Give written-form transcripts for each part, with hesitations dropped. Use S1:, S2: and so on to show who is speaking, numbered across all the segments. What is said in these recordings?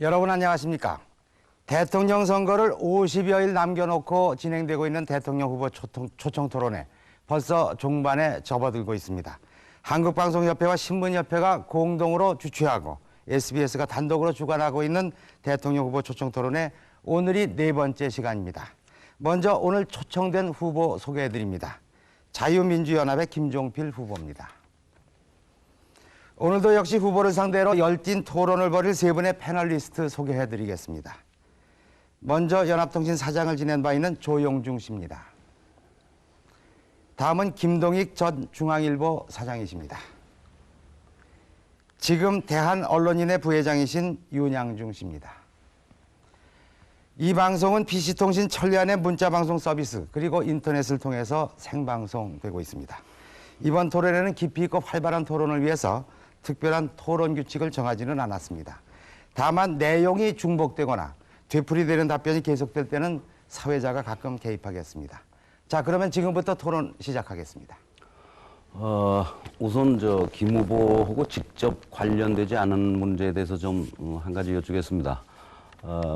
S1: 여러분 안녕하십니까? 대통령 선거를 50여일 남겨놓고 진행되고 있는 대통령 후보 초청 토론회 벌써 종반에 접어들고 있습니다. 한국방송협회와 신문협회가 공동으로 주최하고 SBS가 단독으로 주관하고 있는 대통령 후보 초청 토론회 오늘이 네 번째 시간입니다. 먼저 오늘 초청된 후보 소개해드립니다. 자유민주연합의 김종필 후보입니다. 오늘도 역시 후보를 상대로 열띤 토론을 벌일 세 분의 패널리스트 소개해드리겠습니다. 먼저 연합통신 사장을 지낸 바 있는 조용중 씨입니다. 다음은 김동익 전 중앙일보 사장이십니다. 지금 대한언론인의 부회장이신 윤양중 씨입니다. 이 방송은 PC통신 천리안의 문자방송 서비스 그리고 인터넷을 통해서 생방송되고 있습니다. 이번 토론회는 깊이 있고 활발한 토론을 위해서 특별한 토론 규칙을 정하지는 않았습니다. 다만 내용이 중복되거나 되풀이되는 답변이 계속될 때는 사회자가 가끔 개입하겠습니다. 자, 그러면 지금부터 토론 시작하겠습니다.
S2: 우선 김 후보하고 직접 관련되지 않은 문제에 대해서 좀 한 가지 여쭙겠습니다.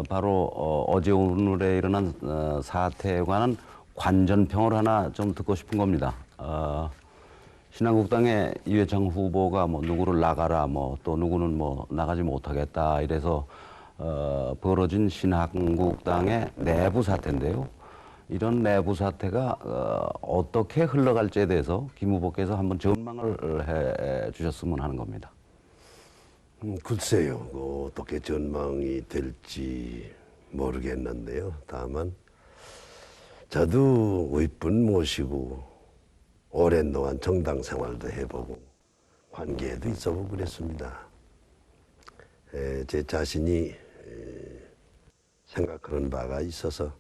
S2: 바로 어제 오늘에 일어난 사태에 관한 관전평을 하나 좀 듣고 싶은 겁니다. 신한국당의 이회창 후보가 누구를 나가라 또 누구는 나가지 못하겠다 이래서 벌어진 신한국당의 내부 사태인데요. 이런 내부 사태가 어떻게 흘러갈지에 대해서 김 후보께서 한번 전망을 해 주셨으면 하는 겁니다.
S3: 글쎄요, 어떻게 전망이 될지 모르겠는데요. 다만 저도 윗분 모시고 오랜 동안 정당 생활도 해보고 관계에도 있어보고 그랬습니다. 제 자신이 생각하는 바가 있어서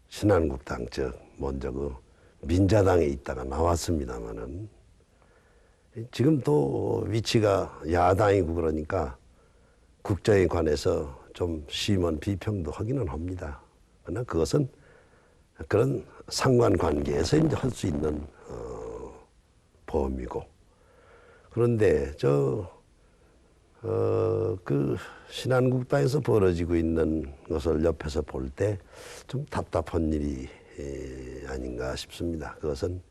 S3: 신한국당 즉 먼저 민자당에 있다가 나왔습니다마는 지금 또 위치가 야당이고 그러니까 국정에 관해서 좀 심한 비평도 하기는 합니다. 그러나 그것은 그런 상관관계에서 이제 할 수 있는 범위고, 그런데 그 신한국당에서 벌어지고 있는 것을 옆에서 볼 때 좀 답답한 일이 아닌가 싶습니다. 그것은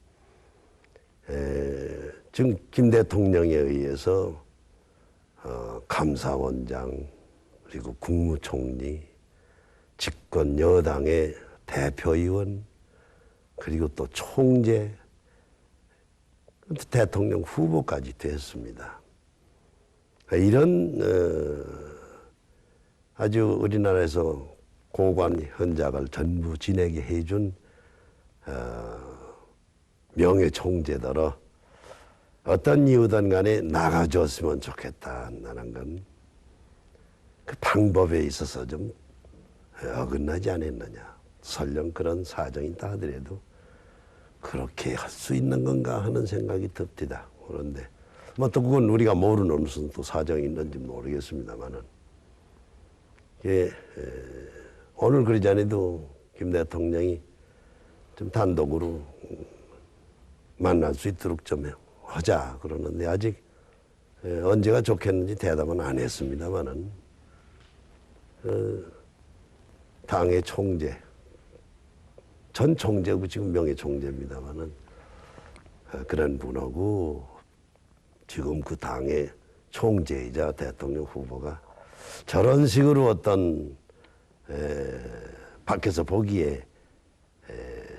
S3: 지금 김 대통령에 의해서 감사원장 그리고 국무총리, 집권 여당의 대표의원 그리고 또 총재, 대통령 후보까지 됐습니다. 이런 아주 우리나라에서 고관 현작을 전부 지내게 해준 명예 총재더러 어떤 이유든 간에 나가줬으면 좋겠다는 건 그 방법에 있어서 좀 어긋나지 않았느냐. 설령 그런 사정이 있다 하더라도 그렇게 할 수 있는 건가 하는 생각이 듭니다. 그런데 또 그건 우리가 모르는 무슨 또 사정이 있는지 모르겠습니다만은 오늘 그러지 않아도 김 대통령이 좀 단독으로 만날 수 있도록 좀 하자 그러는데 아직 언제가 좋겠는지 대답은 안 했습니다만은 당의 총재, 전 총재고 지금 명예 총재입니다만은 그런 분하고 지금 그 당의 총재이자 대통령 후보가 저런 식으로 어떤 밖에서 보기에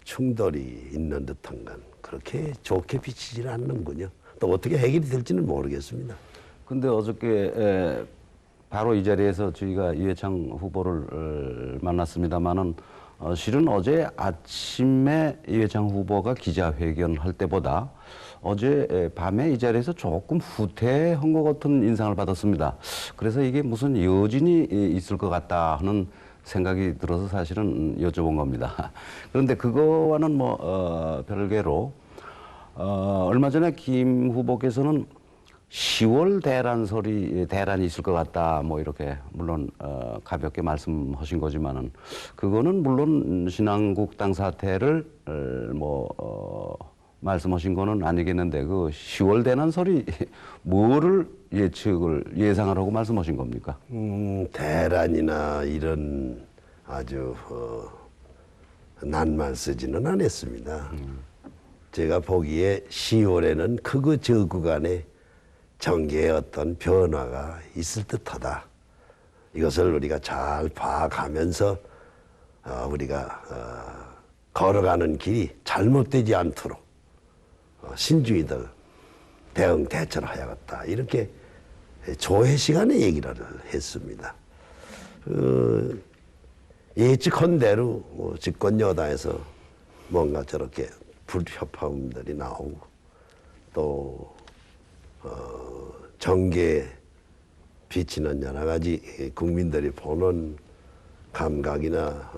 S3: 충돌이 있는 듯한 건 그렇게 좋게 비치질 않는군요. 또 어떻게 해결이 될지는 모르겠습니다.
S2: 근데 어저께 바로 이 자리에서 저희가 이회창 후보를 만났습니다마는 실은 어제 아침에 이회창 후보가 기자회견할 때보다 어제 밤에 이 자리에서 조금 후퇴한 것 같은 인상을 받았습니다. 그래서 이게 무슨 여진이 있을 것 같다 하는 생각이 들어서 사실은 여쭤본 겁니다. 그런데 그거와는 별개로 얼마 전에 김 후보께서는 10월 대란이 있을 것 같다 이렇게 물론 가볍게 말씀하신 거지만은 그거는 물론 신한국당 사태를 말씀하신 거는 아니겠는데 그 10월 되는 소리 뭐를 예상하라고 말씀하신 겁니까?
S3: 대란이나 이런 아주 난만 쓰지는 않았습니다. 제가 보기에 10월에는 크고 저구 간에 정계의 어떤 변화가 있을 듯하다. 이것을 우리가 잘 봐가면서 우리가 걸어가는 길이 잘못되지 않도록 신중히 더 대응 대처를 해야겠다. 이렇게 조회 시간에 얘기를 했습니다. 예측한 대로 집권 여당에서 뭔가 저렇게 불협화음들이 나오고 또 정계에 비치는 여러 가지 국민들이 보는 감각이나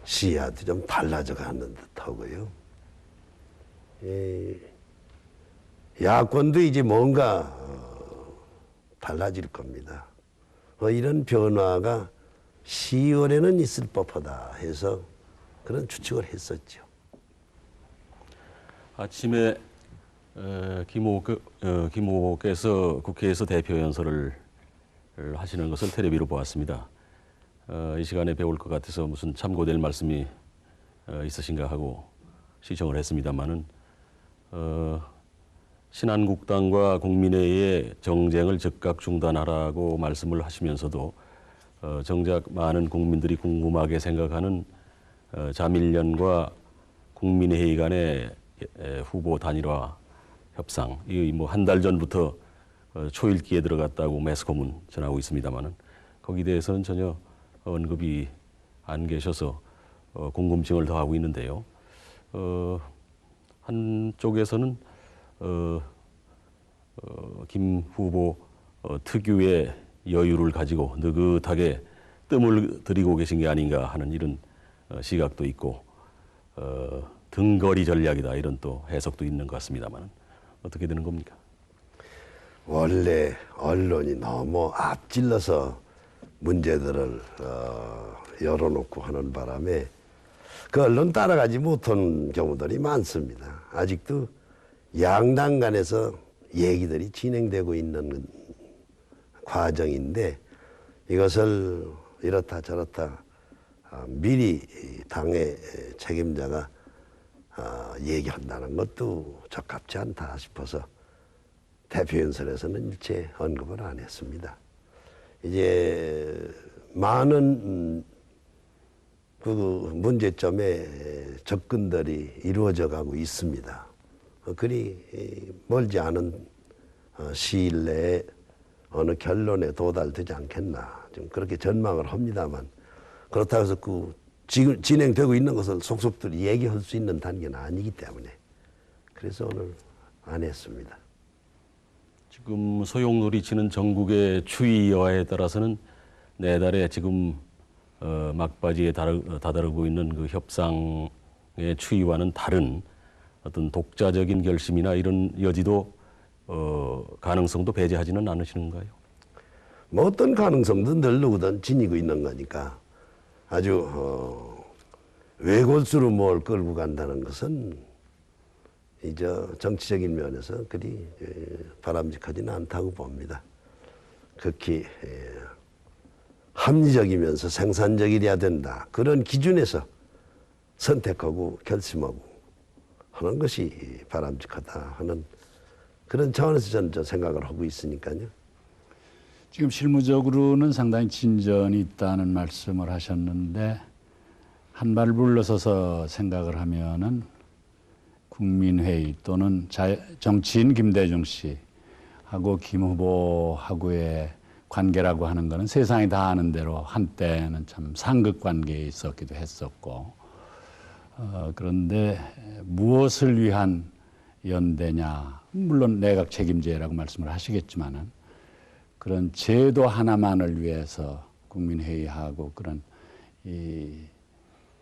S3: 시야도 좀 달라져 가는 듯하고요. 야권도 이제 뭔가 달라질 겁니다. 이런 변화가 10월에는 있을 법하다 해서 그런 추측을 했었죠.
S4: 아침에 김 후보께서 국회에서 대표 연설을 하시는 것을 텔레비로 보았습니다. 이 시간에 배울 것 같아서 무슨 참고될 말씀이 있으신가 하고 시청을 했습니다마는 신한국당과 국민회의의 정쟁을 즉각 중단하라고 말씀을 하시면서도 정작 많은 국민들이 궁금하게 생각하는 자밀련과 국민회의 간의 후보 단일화 협상, 이 뭐 한 달 전부터 초읽기에 들어갔다고 매스컴은 전하고 있습니다만은 거기에 대해서는 전혀 언급이 안 계셔서 궁금증을 더하고 있는데요. 한쪽에서는 김 후보 특유의 여유를 가지고 느긋하게 뜸을 들이고 계신 게 아닌가 하는 이런 시각도 있고 등거리 전략이다 이런 또 해석도 있는 것 같습니다만 어떻게 되는 겁니까?
S3: 원래 언론이 너무 앞질러서 문제들을 열어놓고 하는 바람에 그 언론 따라가지 못한 경우들이 많습니다. 아직도 양당 간에서 얘기들이 진행되고 있는 과정인데 이것을 이렇다 저렇다 미리 당의 책임자가 얘기한다는 것도 적합지 않다 싶어서 대표연설에서는 일체 언급을 안 했습니다. 이제 많은 그 문제점에 접근들이 이루어져 가고 있습니다. 그리 멀지 않은 시일 내에 어느 결론에 도달되지 않겠나 좀 그렇게 전망을 합니다만 그렇다고 해서 그 지금 진행되고 있는 것을 속속들이 얘기할 수 있는 단계는 아니기 때문에 그래서 오늘 안 했습니다.
S4: 지금 소용돌이치는 전국의 추위 여하에 따라서는 내달에 지금 막바지에 다다르고 있는 그 협상의 추이와는 다른 어떤 독자적인 결심이나 이런 여지도 가능성도 배제하지는 않으시는가요?
S3: 뭐 어떤 가능성도 늘 누구든 지니고 있는 거니까 아주 외골수로 뭘 끌고 간다는 것은 이제 정치적인 면에서 그리 바람직하지는 않다고 봅니다. 극히 합리적이면서 생산적이어야 된다. 그런 기준에서 선택하고 결심하고 하는 것이 바람직하다 하는 그런 차원에서 저는 생각을 하고 있으니까요.
S5: 지금 실무적으로는 상당히 진전이 있다는 말씀을 하셨는데 한 발 물러서서 생각을 하면은 국민회의 또는 정치인 김대중 씨하고 김 후보하고의 관계라고 하는 것은 세상이 다 아는 대로 한때는 참 상극 관계에 있었기도 했었고 그런데 무엇을 위한 연대냐 물론 내각 책임제라고 말씀을 하시겠지만은 그런 제도 하나만을 위해서 국민회의하고 그런 이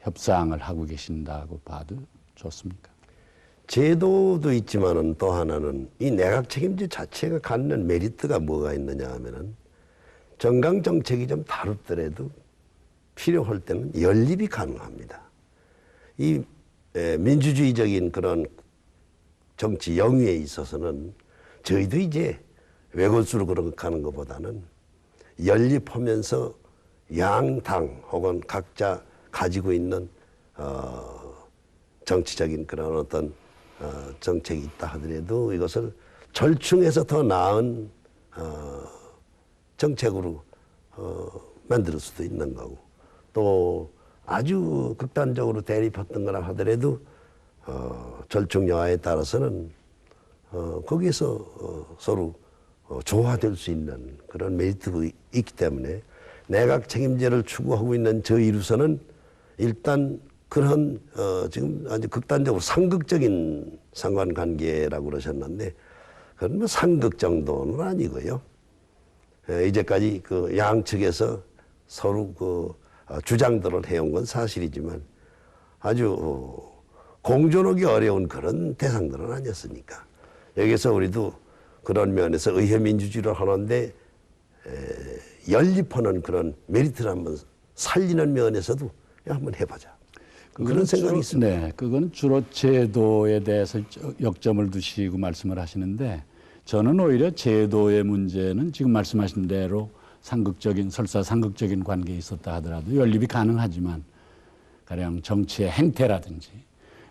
S5: 협상을 하고 계신다고 봐도 좋습니까?
S3: 제도도 있지만은 또 하나는 이 내각 책임제 자체가 갖는 메리트가 뭐가 있느냐 하면은 정강 정책이 좀 다르더라도 필요할 때는 연립이 가능합니다. 이 민주주의적인 그런 정치 영위에 있어서는 저희도 이제 외골수로 그렇게 가는 것보다는 연립하면서 양당 혹은 각자 가지고 있는 정치적인 그런 어떤 정책이 있다 하더라도 이것을 절충해서 더 나은 정책으로 만들 수도 있는 거고, 또 아주 극단적으로 대립했던 거라 하더라도 절충 여하에 따라서는 거기에서 서로 조화될 수 있는 그런 메리트가 있기 때문에 내각 책임제를 추구하고 있는 저희로서는 일단 그런 지금 아주 극단적으로 상극적인 상관관계라고 그러셨는데 그건 뭐 상극 정도는 아니고요. 이제까지 그 양측에서 서로 그 주장들을 해온 건 사실이지만 아주 공존하기 어려운 그런 대상들은 아니었으니까 여기서 우리도 그런 면에서 의회 민주주의를 하는데 연립하는 그런 메리트를 한번 살리는 면에서도 한번 해보자. 그런 생각이 있습니다.
S5: 네, 그건 주로 제도에 대해서 역점을 두시고 말씀을 하시는데 저는 오히려 제도의 문제는 지금 말씀하신 대로 설사 상극적인 관계에 있었다 하더라도 연립이 가능하지만 가령 정치의 행태라든지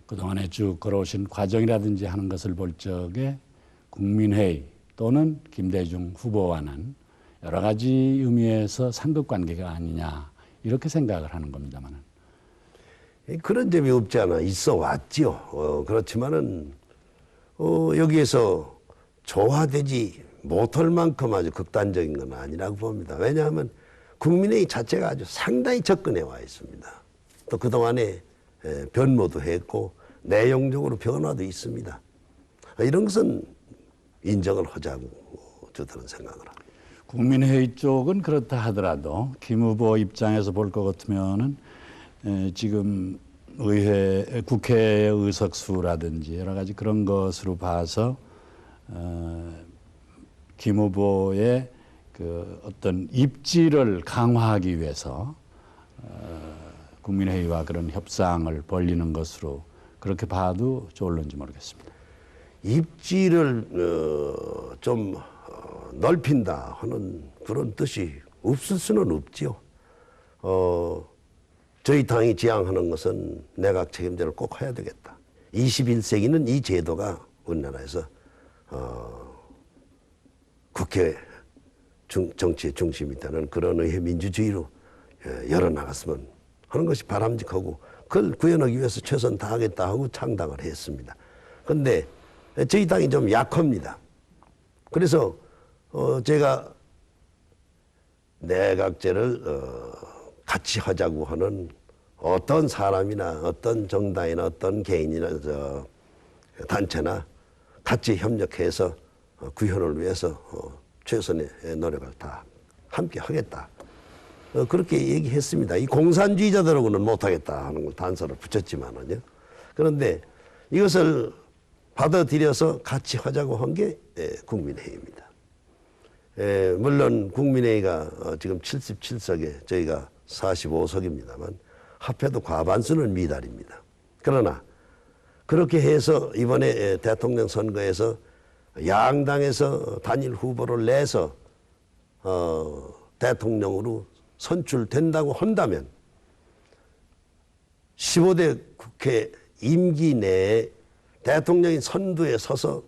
S5: 그동안에 쭉 걸어오신 과정이라든지 하는 것을 볼 적에 국민회의 또는 김대중 후보와는 여러 가지 의미에서 상극 관계가 아니냐 이렇게 생각을 하는 겁니다만은.
S3: 그런 점이 없지 않아 있어 왔지요. 그렇지만은 여기에서 조화되지 못할 만큼 아주 극단적인 건 아니라고 봅니다. 왜냐하면 국민회의 자체가 아주 상당히 접근해 와 있습니다. 또 그동안에 변모도 했고 내용적으로 변화도 있습니다. 이런 것은 인정을 하자고 저들은 생각을 합니다.
S5: 국민회의 쪽은 그렇다 하더라도 김 후보 입장에서 볼 것 같으면은 지금 국회의 의석수라든지 여러 가지 그런 것으로 봐서 김 후보의 그 어떤 입지를 강화하기 위해서 국민회의와 그런 협상을 벌리는 것으로 그렇게 봐도 좋을런지 모르겠습니다.
S3: 입지를 좀 넓힌다 하는 그런 뜻이 없을 수는 없지요. 저희 당이 지향하는 것은 내각 책임제를 꼭 해야 되겠다. 21세기는 이 제도가 우리나라에서 국회 정치의 중심이 되는 그런 의회 민주주의로 열어나갔으면 하는 것이 바람직하고 그걸 구현하기 위해서 최선 다하겠다 하고 창당을 했습니다. 그런데 저희 당이 좀 약합니다. 그래서 제가 내각제를 같이 하자고 하는 어떤 사람이나 어떤 정당이나 어떤 개인이나 단체나 같이 협력해서 구현을 위해서 최선의 노력을 다 함께 하겠다. 그렇게 얘기했습니다. 이 공산주의자들하고는 못하겠다 하는 걸 단서를 붙였지만은요. 그런데 이것을 받아들여서 같이 하자고 한 게 국민회의입니다. 물론 국민회의가 지금 77석에 저희가 45석입니다만 합해도 과반수는 미달입니다. 그러나 그렇게 해서 이번에 대통령 선거에서 양당에서 단일 후보를 내서 대통령으로 선출된다고 한다면 15대 국회 임기 내에 대통령이 선두에 서서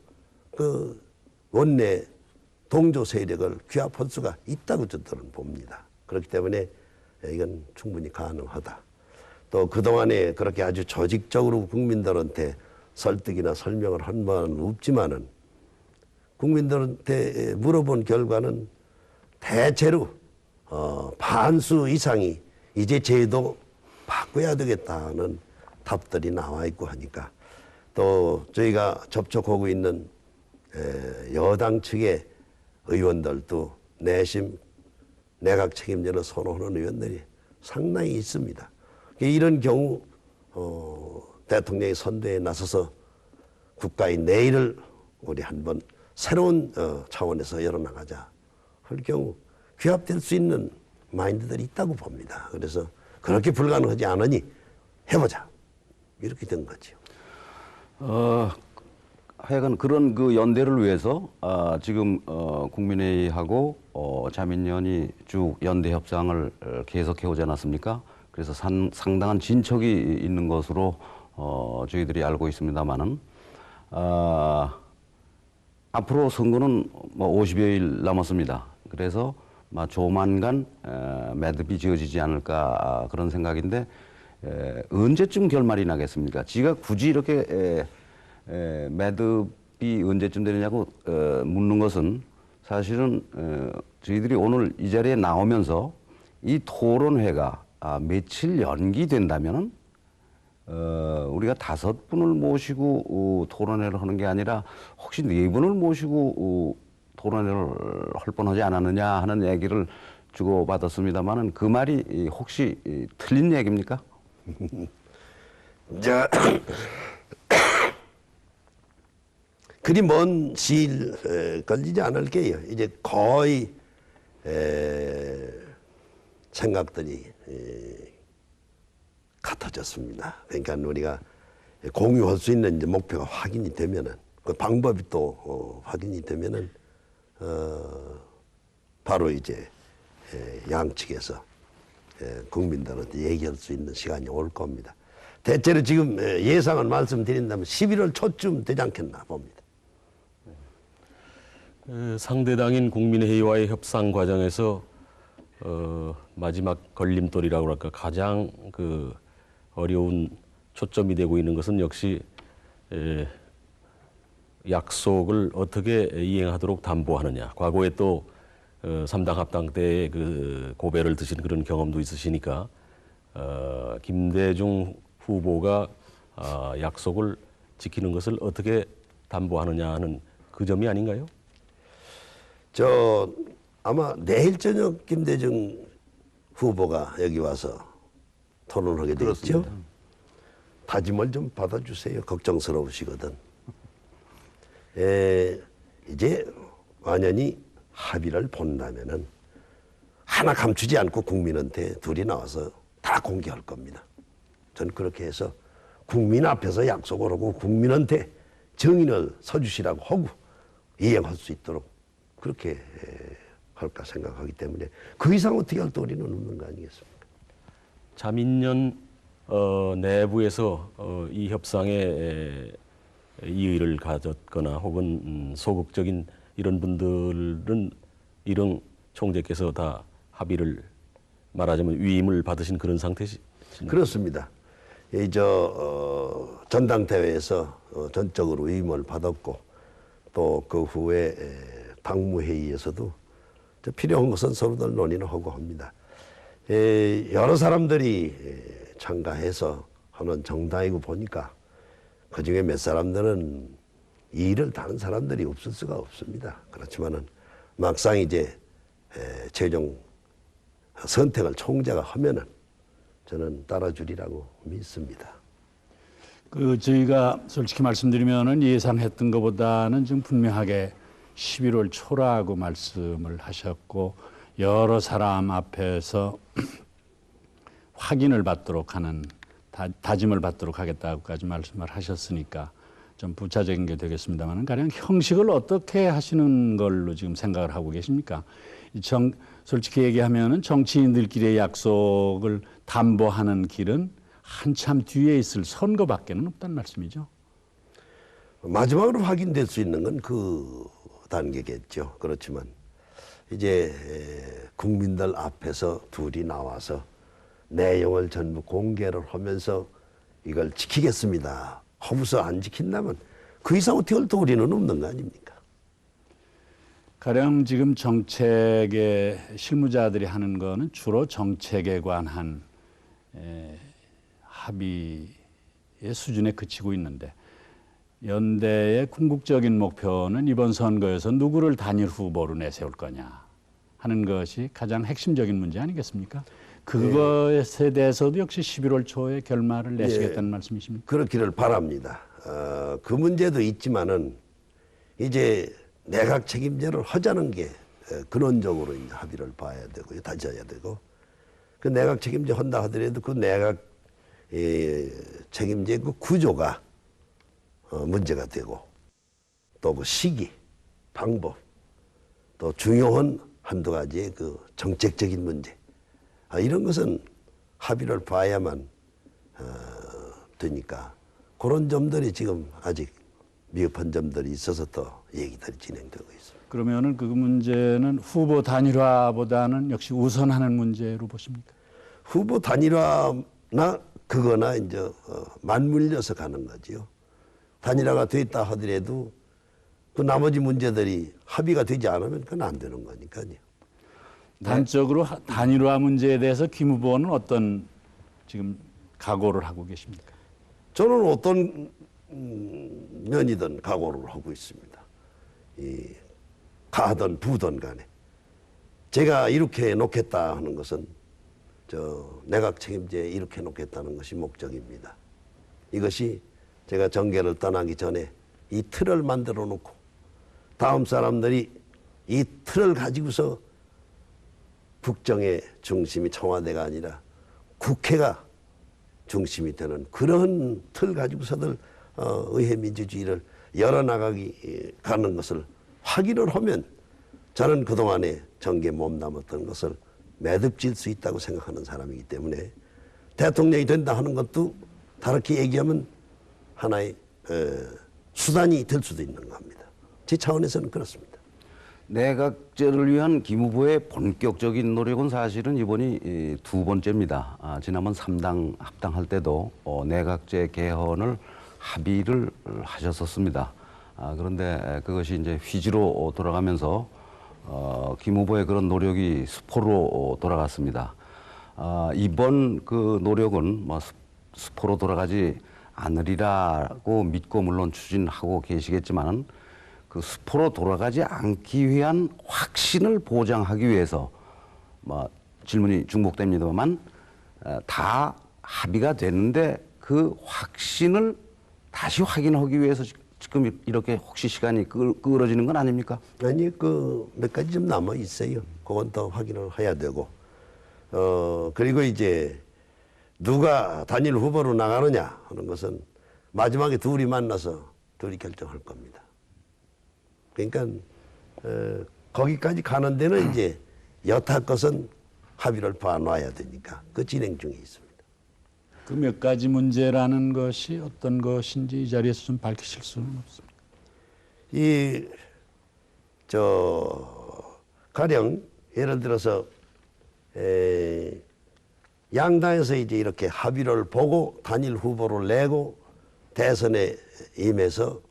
S3: 그 원내 동조 세력을 규합할 수가 있다고 저들은 봅니다. 그렇기 때문에 이건 충분히 가능하다. 또 그동안에 그렇게 아주 조직적으로 국민들한테 설득이나 설명을 한 바는 없지만은 국민들한테 물어본 결과는 대체로 반수 이상이 이제 제도 바꿔야 되겠다는 답들이 나와 있고 하니까 또 저희가 접촉하고 있는 여당 측의 의원들도 내심 내각 책임제를 선호하는 의원들이 상당히 있습니다. 이런 경우 대통령이 선대에 나서서 국가의 내일을 우리 한번 새로운 차원에서 열어나가자 할 경우 규합될 수 있는 마인드들이 있다고 봅니다. 그래서 그렇게 불가능하지 않으니 해보자. 이렇게 된 거죠.
S2: 하여간 그런 그 연대를 위해서 지금 국민회의하고 자민련이 쭉 연대 협상을 계속해 오지 않았습니까? 그래서 상당한 진척이 있는 것으로 저희들이 알고 있습니다만은 앞으로 선거는 뭐 50여일 남았습니다. 그래서 조만간 매듭이 지어지지 않을까 그런 생각인데 언제쯤 결말이 나겠습니까? 지가 굳이 이렇게 매듭이 언제쯤 되느냐고 묻는 것은 사실은 저희들이 오늘 이 자리에 나오면서 이 토론회가 며칠 연기된다면은 우리가 5분을 모시고 토론회를 하는 게 아니라 혹시 4분을 모시고 토론회를 할 뻔하지 않았느냐 하는 얘기를 주고받았습니다만은 그 말이 혹시 틀린 얘기입니까?
S3: 자, 그리 먼 시일 걸리지 않을 게요. 이제 거의 생각들이 같아졌습니다. 그러니까 우리가 공유할 수 있는 이제 목표가 확인이 되면은 그 방법이 또 확인이 되면은 바로 이제 양측에서 국민들한테 얘기할 수 있는 시간이 올 겁니다. 대체로 지금 예상을 말씀드린다면 11월 초쯤 되지 않겠나 봅니다.
S4: 상대당인 국민회의와의 협상 과정에서 마지막 걸림돌이라고 할까 가장 그 어려운 초점이 되고 있는 것은 역시 약속을 어떻게 이행하도록 담보하느냐. 과거에 또 3당 합당 때의 그 고배를 드신 그런 경험도 있으시니까 김대중 후보가 약속을 지키는 것을 어떻게 담보하느냐 하는 그 점이 아닌가요?
S3: 아마 내일 저녁 김대중 후보가 여기 와서 토론하게 되겠죠. 다짐을 좀 받아주세요. 걱정스러우시거든. 이제 완연히 합의를 본다면은 하나 감추지 않고 국민한테 둘이 나와서 다 공개할 겁니다. 저는 그렇게 해서 국민 앞에서 약속을 하고 국민한테 정인을 서주시라고 하고 이행할 수 있도록 그렇게 할까 생각하기 때문에 그 이상 어떻게 할 도리는 없는 거 아니겠습니까?
S4: 자민련 내부에서 이 협상에 이의를 가졌거나 혹은 소극적인 이런 분들은 이런 총재께서 다 합의를 말하자면 위임을 받으신 그런 상태시나요?
S3: 그렇습니다. 전당대회에서 전적으로 위임을 받았고 또 그 후에 당무회의에서도 필요한 것은 서로들 논의를 하고 합니다. 여러 사람들이 참가해서 하는 정당이고 보니까 그중에 몇 사람들은 이 일을 다른 사람들이 없을 수가 없습니다. 그렇지만은 막상 이제 최종 선택을 총재가 하면은 저는 따라주리라고 믿습니다.
S5: 저희가 솔직히 말씀드리면은 예상했던 것보다는 지금 분명하게 11월 초라고 말씀을 하셨고 여러 사람 앞에서 확인을 받도록 하는 다짐을 받도록 하겠다고까지 말씀을 하셨으니까 좀 부차적인 게 되겠습니다만 가령 형식을 어떻게 하시는 걸로 지금 생각을 하고 계십니까? 솔직히 얘기하면은 정치인들끼리의 약속을 담보하는 길은 한참 뒤에 있을 선거밖에는 없다는 말씀이죠.
S3: 마지막으로 확인될 수 있는 건 그 단계겠죠. 그렇지만 이제 국민들 앞에서 둘이 나와서 내용을 전부 공개를 하면서 이걸 지키겠습니다 하고서 안 지킨다면 그 이상 어떻게 할 도리는 없는 거 아닙니까?
S5: 가령 지금 정책의 실무자들이 하는 거는 주로 정책에 관한 합의의 수준에 그치고 있는데 연대의 궁극적인 목표는 이번 선거에서 누구를 단일 후보로 내세울 거냐 하는 것이 가장 핵심적인 문제 아니겠습니까? 그것에 대해서도 역시 11월 초에 결말을 내시겠다는 말씀이십니까?
S3: 그렇기를 바랍니다. 그 문제도 있지만은 이제 내각 책임제를 하자는 게 근원적으로 이제 합의를 봐야 되고요, 다져야 되고 그 내각 책임제 한다 하더라도 그 내각의 책임제 그 구조가 문제가 되고 또 그 시기, 방법, 또 중요한 한두 가지의 그 정책적인 문제 이런 것은 합의를 봐야만 되니까 그런 점들이 지금 아직 미흡한 점들이 있어서 또 얘기들이 진행되고 있습니다.
S5: 그러면은 그 문제는 후보 단일화보다는 역시 우선하는 문제로 보십니까?
S3: 후보 단일화나 그거나 이제 맞물려서 가는 거지요. 단일화가 됐다 하더라도 그 나머지 문제들이 합의가 되지 않으면 그건 안 되는 거니까요.
S5: 단적으로 단일화 문제에 대해서 김 후보는 어떤 지금 각오를 하고 계십니까?
S3: 저는 어떤 면이든 각오를 하고 있습니다. 가든 부든 간에 제가 이렇게 놓겠다 하는 것은 내각 책임제 이렇게 놓겠다는 것이 목적입니다. 이것이 제가 정계를 떠나기 전에 이 틀을 만들어 놓고 다음 사람들이 이 틀을 가지고서 국정의 중심이 청와대가 아니라 국회가 중심이 되는 그런 틀 가지고서들 의회 민주주의를 열어나가기 가는 것을 확인을 하면 저는 그동안에 정계 몸담았던 것을 매듭질 수 있다고 생각하는 사람이기 때문에 대통령이 된다 하는 것도 다르게 얘기하면 하나의 수단이 될 수도 있는 겁니다. 제 차원에서는 그렇습니다.
S2: 내각제를 위한 김 후보의 본격적인 노력은 사실은 이번이 두 번째입니다. 지난번 3당 합당할 때도 내각제 개헌을 합의를 하셨었습니다. 그런데 그것이 이제 휘지로 돌아가면서 김 후보의 그런 노력이 수포로 돌아갔습니다. 이번 그 노력은 뭐 수포로 돌아가지 않으리라고 믿고 물론 추진하고 계시겠지만은 그 수포로 돌아가지 않기 위한 확신을 보장하기 위해서 뭐 질문이 중복됩니다만 다 합의가 됐는데 그 확신을 다시 확인하기 위해서 지금 이렇게 혹시 시간이 끌어지는 건 아닙니까?
S3: 아니 그 몇 가지 좀 남아 있어요. 그건 더 확인을 해야 되고 그리고 이제 누가 단일 후보로 나가느냐 하는 것은 마지막에 둘이 만나서 둘이 결정할 겁니다. 그러니까 거기까지 가는 데는 이제 여타 것은 합의를 봐놔야 되니까 그 진행 중에 있습니다.
S5: 그 몇 가지 문제라는 것이 어떤 것인지 이 자리에서 좀 밝히실 수는 없습니까?
S3: 가령 예를 들어서 양당에서 이제 이렇게 합의를 보고 단일 후보를 내고 대선에 임해서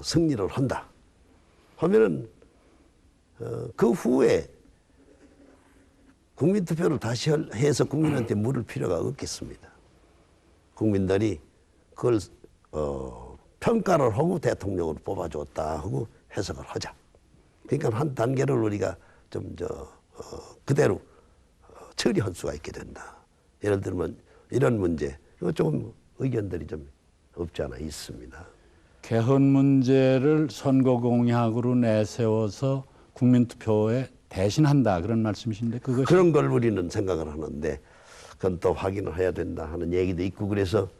S3: 승리를 한다 하면은 그 후에 국민투표를 다시 해서 국민한테 물을 필요가 없겠습니다. 국민들이 그걸 평가를 하고 대통령으로 뽑아줬다 하고 해석을 하자. 그러니까 한 단계를 우리가 좀 그대로 처리할 수가 있게 된다. 예를 들면 이런 문제, 이거 좀 의견들이 좀 없지 않아 있습니다.
S5: 개헌 문제를 선거 공약으로 내세워서 국민투표에 대신한다 그런 말씀이신데 그것이
S3: 그런 걸 우리는 생각을 하는데 그건 또 확인을 해야 된다 하는 얘기도 있고 그래서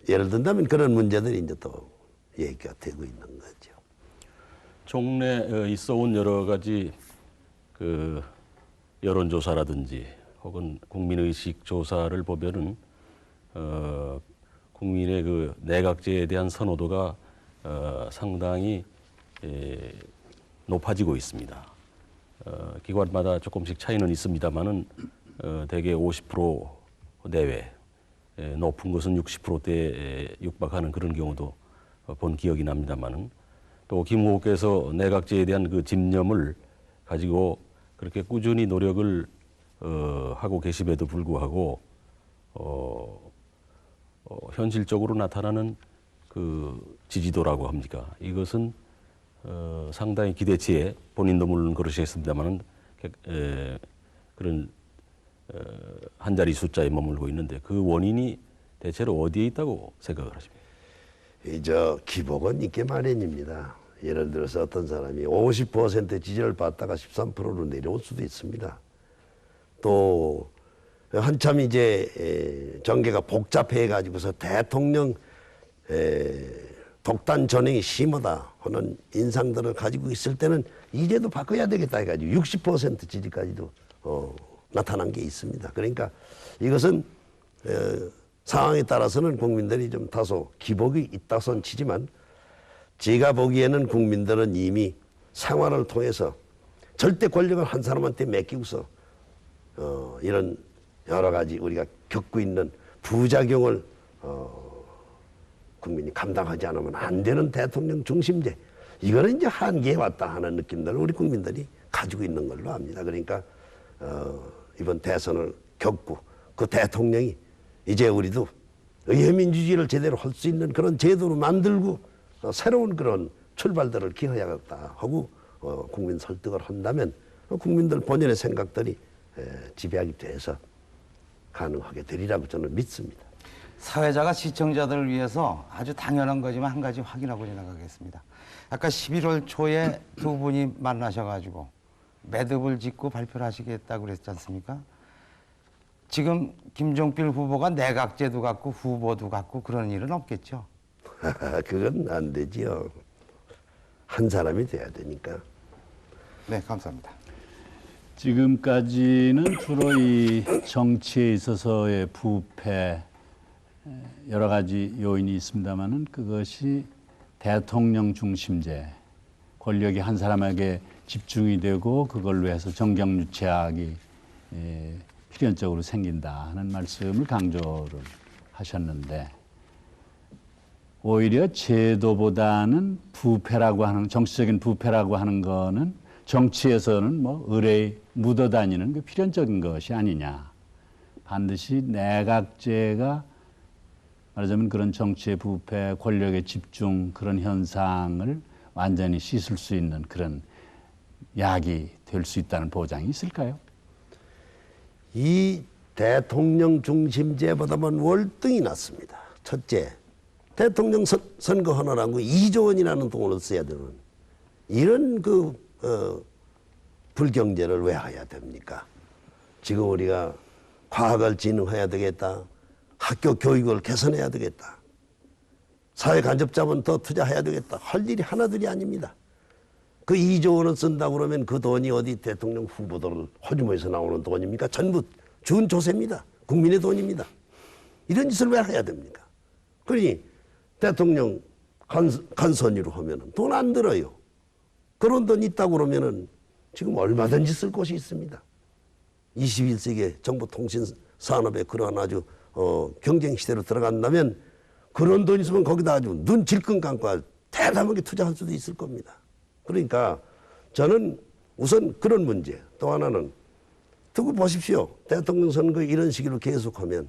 S3: 예를 든다면 그런 문제들이 이제 또 얘기가 되고 있는 거죠.
S4: 종래 있어온 여러 가지 그 여론조사라든지 혹은 국민의식 조사를 보면은 국민의 그 내각제에 대한 선호도가 상당히 높아지고 있습니다. 기관마다 조금씩 차이는 있습니다만은 대개 50% 내외, 높은 것은 60%대에 육박하는 그런 경우도 본 기억이 납니다만은 또 김 후보께서 내각제에 대한 그 집념을 가지고 그렇게 꾸준히 노력을 하고 계심에도 불구하고 현실적으로 나타나는 그 지지도라고 합니까? 이것은 상당히 기대치에 본인도 물론 그러시겠습니다만은 그런 한 자리 숫자에 머물고 있는데 그 원인이 대체로 어디에 있다고 생각을 하십니까?
S3: 기복은 있게 마련입니다. 예를 들어서 어떤 사람이 50% 지지를 받다가 13%로 내려올 수도 있습니다. 또 한참 정계가 복잡해 가지고서 대통령 독단 전행이 심하다 하는 인상들을 가지고 있을 때는 이제도 바꿔야 되겠다 해가지고 60% 지지까지도 나타난 게 있습니다. 그러니까 이것은 상황에 따라서는 국민들이 좀 다소 기복이 있다손 치지만 제가 보기에는 국민들은 이미 생활을 통해서 절대 권력을 한 사람한테 맡기고서 이런 여러 가지 우리가 겪고 있는 부작용을 국민이 감당하지 않으면 안 되는 대통령 중심제, 이거는 이제 한계에 왔다 하는 느낌들을 우리 국민들이 가지고 있는 걸로 압니다. 그러니까 이번 대선을 겪고 그 대통령이 이제 우리도 의회민주주의를 제대로 할 수 있는 그런 제도로 만들고 새로운 그런 출발들을 기해야겠다 하고 국민 설득을 한다면 국민들 본연의 생각들이 지배하게 돼서 가능하게 되리라고 저는 믿습니다.
S1: 사회자가 시청자들을 위해서 아주 당연한 거지만 한 가지 확인하고 지나가겠습니다. 아까 11월 초에 두 분이 만나셔가지고 매듭을 짓고 발표를 하시겠다고 그랬지 않습니까? 지금 김종필 후보가 내각제도 갖고 후보도 갖고 그런 일은 없겠죠?
S3: 그건 안 되지요. 한 사람이 돼야 되니까.
S1: 네, 감사합니다.
S5: 지금까지는 주로 이 정치에 있어서의 부패 여러 가지 요인이 있습니다만은 그것이 대통령 중심제, 권력이 한 사람에게 집중이 되고 그걸로 해서 정경유착이 필연적으로 생긴다 하는 말씀을 강조를 하셨는데, 오히려 제도보다는 부패라고 하는, 정치적인 부패라고 하는 거는 정치에서는 뭐 의뢰 묻어다니는 그 필연적인 것이 아니냐. 반드시 내각제가 말하자면 그런 정치의 부패, 권력의 집중 그런 현상을 완전히 씻을 수 있는 그런 약이 될 수 있다는 보장이 있을까요?
S3: 이 대통령 중심제보다는 월등히 낫습니다. 첫째, 대통령 선거하느라고 2조 원이라는 돈을 써야 되는 이런 불경제를 왜 해야 됩니까? 지금 우리가 과학을 진흥해야 되겠다. 학교 교육을 개선해야 되겠다. 사회 간접자본 더 투자해야 되겠다. 할 일이 하나둘이 아닙니다. 그 2조 원을 쓴다고 그러면 그 돈이 어디 대통령 후보들을 호주머니에서 나오는 돈입니까? 전부 준조세입니다. 국민의 돈입니다. 이런 짓을 왜 해야 됩니까? 그러니 대통령 간선이로 하면 돈 안 들어요. 그런 돈 있다고 그러면 지금 얼마든지 쓸 곳이 있습니다. 21세기 정보통신산업에 그러한 아주 경쟁 시대로 들어간다면 그런 돈 있으면 거기다 아주 눈 질끈 감고 대담하게 투자할 수도 있을 겁니다. 그러니까 저는 우선 그런 문제, 또 하나는 두고 보십시오. 대통령 선거 이런 식으로 계속하면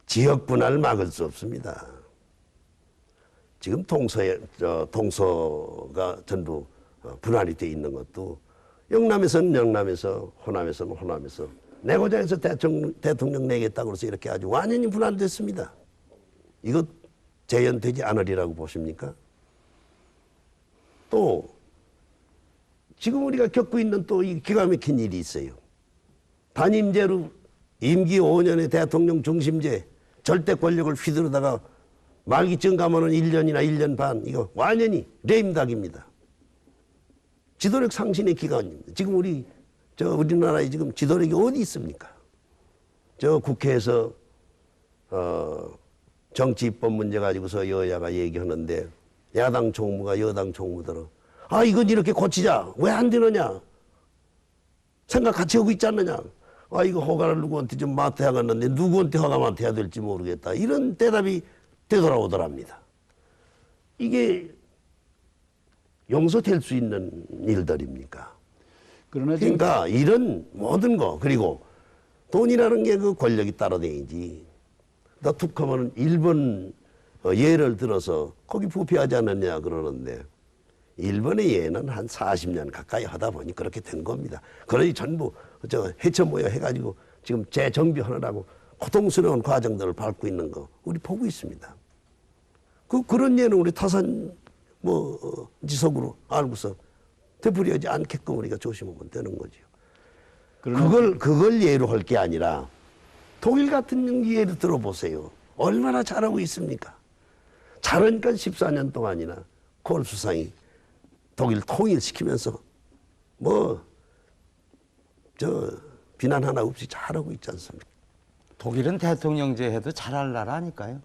S3: 지역 분할 막을 수 없습니다. 지금 동서가 전부 분할이 돼 있는 것도 영남에서는 영남에서, 호남에서는 호남에서, 내고장에서 대통령 내겠다고 해서 이렇게 아주 완전히 분할됐습니다. 이거 재현되지 않으리라고 보십니까? 또 지금 우리가 겪고 있는 또 이 기가 막힌 일이 있어요. 단임제로 임기 5년의 대통령 중심제 절대 권력을 휘두르다가 말기쯤 가면은 1년이나 1년 반, 이거 완전히 레임닭입니다. 지도력 상신의 기간입니다. 지금 우리나라에 지금 지도력이 어디 있습니까? 저 국회에서 정치 입법 문제 가지고서 여야가 얘기하는데 야당 총무가 여당 총무들은 이건 이렇게 고치자. 왜 안 되느냐? 생각 같이 하고 있지 않느냐? 이거 허가를 누구한테 좀 맡아야겠는데 누구한테 허가 맡아야 될지 모르겠다. 이런 대답이 되돌아오더랍니다. 이게 용서될 수 있는 일들입니까? 그러니까 이런 모든 거, 그리고 돈이라는 게 그 권력이 따라다니지. 나 툭 하면 일본 예를 들어서 거기 부패하지 않았냐 그러는데 일본의 예는 한 40년 가까이 하다 보니 그렇게 된 겁니다. 그러니 전부 해쳐 모여 해가지고 지금 재정비하느라고 고통스러운 과정들을 밟고 있는 거 우리 보고 있습니다. 그런 예는 우리 타산 지속으로 알고서 되풀이하지 않게끔 우리가 조심하면 되는 거죠. 그걸 예로 할 게 아니라 독일 같은 예를 들어보세요. 얼마나 잘하고 있습니까? 잘하니까 14년 동안이나 콜 수상이 독일 통일시키면서 비난 하나 없이 잘하고 있지 않습니까?
S1: 독일은 대통령제 해도 잘할 나라 아닐까요?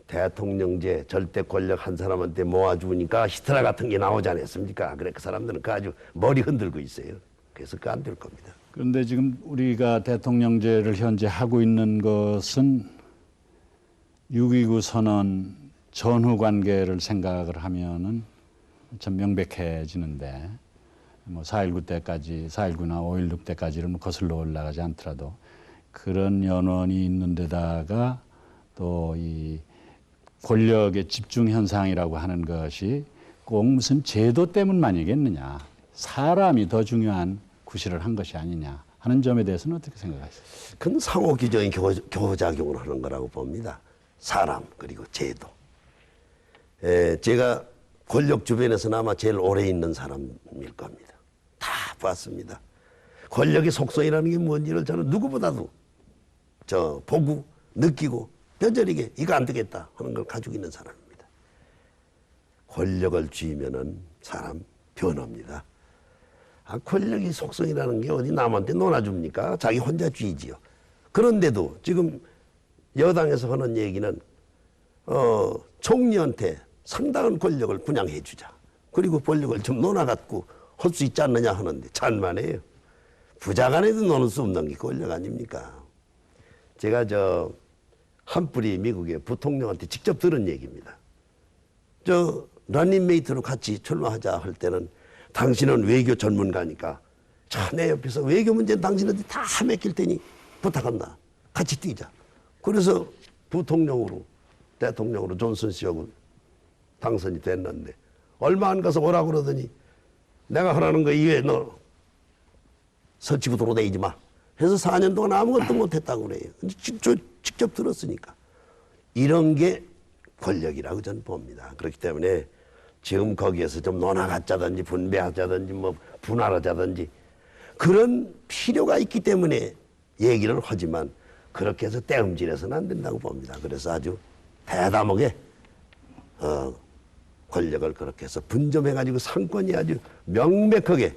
S3: 대통령제 절대 권력 한 사람한테 모아주니까 히틀러 같은 게 나오지 않았습니까? 그래 그 사람들은 그 아주 머리 흔들고 있어요. 그래서 그 안 될 겁니다.
S5: 그런데 지금 우리가 대통령제를 현재 하고 있는 것은 6.29 선언 전후 관계를 생각을 하면은 참 명백해지는데 4.19 때까지, 4.19나 5.16 때까지를 거슬러 올라가지 않더라도 그런 연원이 있는 데다가 또 이 권력의 집중 현상이라고 하는 것이 꼭 무슨 제도 때문만이겠느냐. 사람이 더 중요한 구실을 한 것이 아니냐 하는 점에 대해서는 어떻게 생각하세요?
S3: 그건 상호 규정이 교작용을 하는 거라고 봅니다. 사람 그리고 제도. 제가 권력 주변에서는 아마 제일 오래 있는 사람일 겁니다. 다 봤습니다. 권력의 속성이라는 게 뭔지를 저는 누구보다도 보고 느끼고 뼈저리게 이거 안 되겠다 하는 걸 가지고 있는 사람입니다. 권력을 쥐면은 사람 변합니다. 권력의 속성이라는 게 어디 남한테 놀아줍니까? 자기 혼자 쥐지요. 그런데도 지금 여당에서 하는 얘기는 총리한테 상당한 권력을 분양해 주자. 그리고 권력을 좀 논아갖고 할 수 있지 않느냐 하는데 찬만해요. 부자간에도 노는 수 없는 게 권력 아닙니까? 제가 한뿌리 미국의 부통령한테 직접 들은 얘기입니다. 런닝메이트로 같이 출마하자 할 때는 당신은 외교 전문가니까 내 옆에서 외교 문제는 당신한테 다 맡길 테니 부탁한다. 같이 뛰자. 그래서 부통령으로 대통령으로 존슨 씨하고 당선이 됐는데 얼마 안 가서 오라고 그러더니 내가 하라는 거 이외에 너 설치부도로 내지 마. 해서 4년 동안 아무것도 못했다고 그래요. 직접 들었으니까. 이런 게 권력이라고 저는 봅니다. 그렇기 때문에 지금 거기에서 좀 논하자든지 분배하자든지 분할하자든지 그런 필요가 있기 때문에 얘기를 하지만 그렇게 해서 떼음질해서는 안 된다고 봅니다. 그래서 아주 대담하게 권력을 그렇게 해서 분점해가지고 상권이 아주 명백하게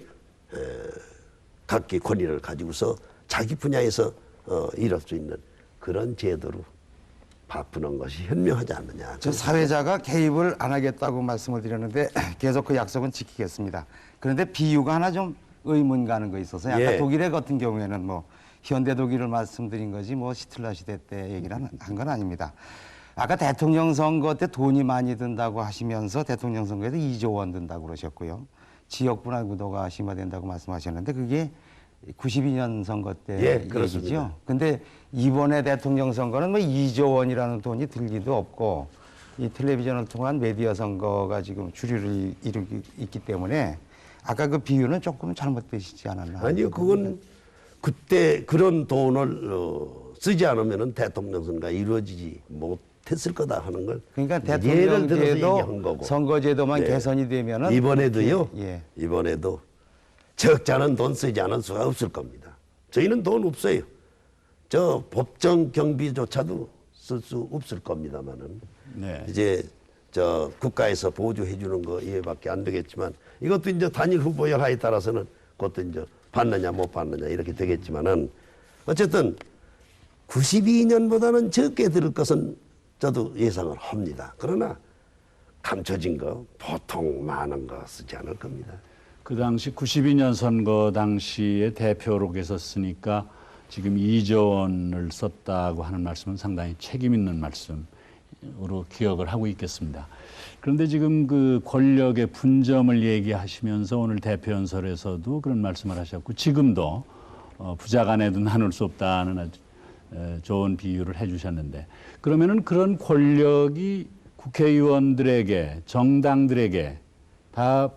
S3: 각기 권위를 가지고서 자기 분야에서 일할 수 있는 그런 제도로 바꾸는 것이 현명하지 않느냐.
S1: 저 사회자가 개입을 안 하겠다고 말씀을 드렸는데 계속 그 약속은 지키겠습니다. 그런데 비유가 하나 좀 의문 가는 거 있어서 아까
S3: 예.
S1: 독일의 같은 경우에는 현대 독일을 말씀드린 거지 히틀러 시대 때 얘기를 한 건 아닙니다. 아까 대통령 선거 때 돈이 많이 든다고 하시면서 대통령 선거에도 2조 원 든다고 그러셨고요. 지역 분할 구도가 심화된다고 말씀하셨는데 그게 92년 선거 때
S3: 예, 그렇습니다.
S1: 얘기죠. 근데 이번에 대통령 선거는 2조 원이라는 돈이 들기도 없고 이 텔레비전을 통한 미디어 선거가 지금 주류를 이루고 있기 때문에 아까 그 비유는 조금 잘못되시지 않았나?
S3: 아니요, 그건 그때 그런 돈을 쓰지 않으면 대통령 선거가 이루어지지 못했을 거다 하는 걸
S1: 그러니까
S3: 예를 들어서
S1: 대통령제도
S3: 얘기한 거고.
S1: 선거제도만
S3: 네.
S1: 개선이 되면은
S3: 이번에도요.
S1: 예.
S3: 이번에도 적지 않은 돈 쓰지 않을 수가 없을 겁니다. 저희는 돈 없어요. 법정 경비조차도 쓸 수 없을 겁니다만은
S5: 네.
S3: 이제 국가에서 보조해 주는 거 이해밖에 안 되겠지만 이것도 이제 단일 후보 여하에 따라서는 그것도 이제 받느냐 못 받느냐 이렇게 되겠지만은 어쨌든 92년보다는 적게 들을 것은 저도 예상을 합니다. 그러나 감춰진 거 보통 많은 거 쓰지 않을 겁니다.
S5: 그 당시 92년 선거 당시에 대표로 계셨으니까 지금 2조 원을 썼다고 하는 말씀은 상당히 책임 있는 말씀으로 기억을 하고 있겠습니다. 그런데 지금 그 권력의 분점을 얘기하시면서 오늘 대표 연설에서도 그런 말씀을 하셨고 지금도 부자 간에도 나눌 수 없다는 아주 좋은 비유를 해주셨는데 그러면은 그런 권력이 국회의원들에게 정당들에게 다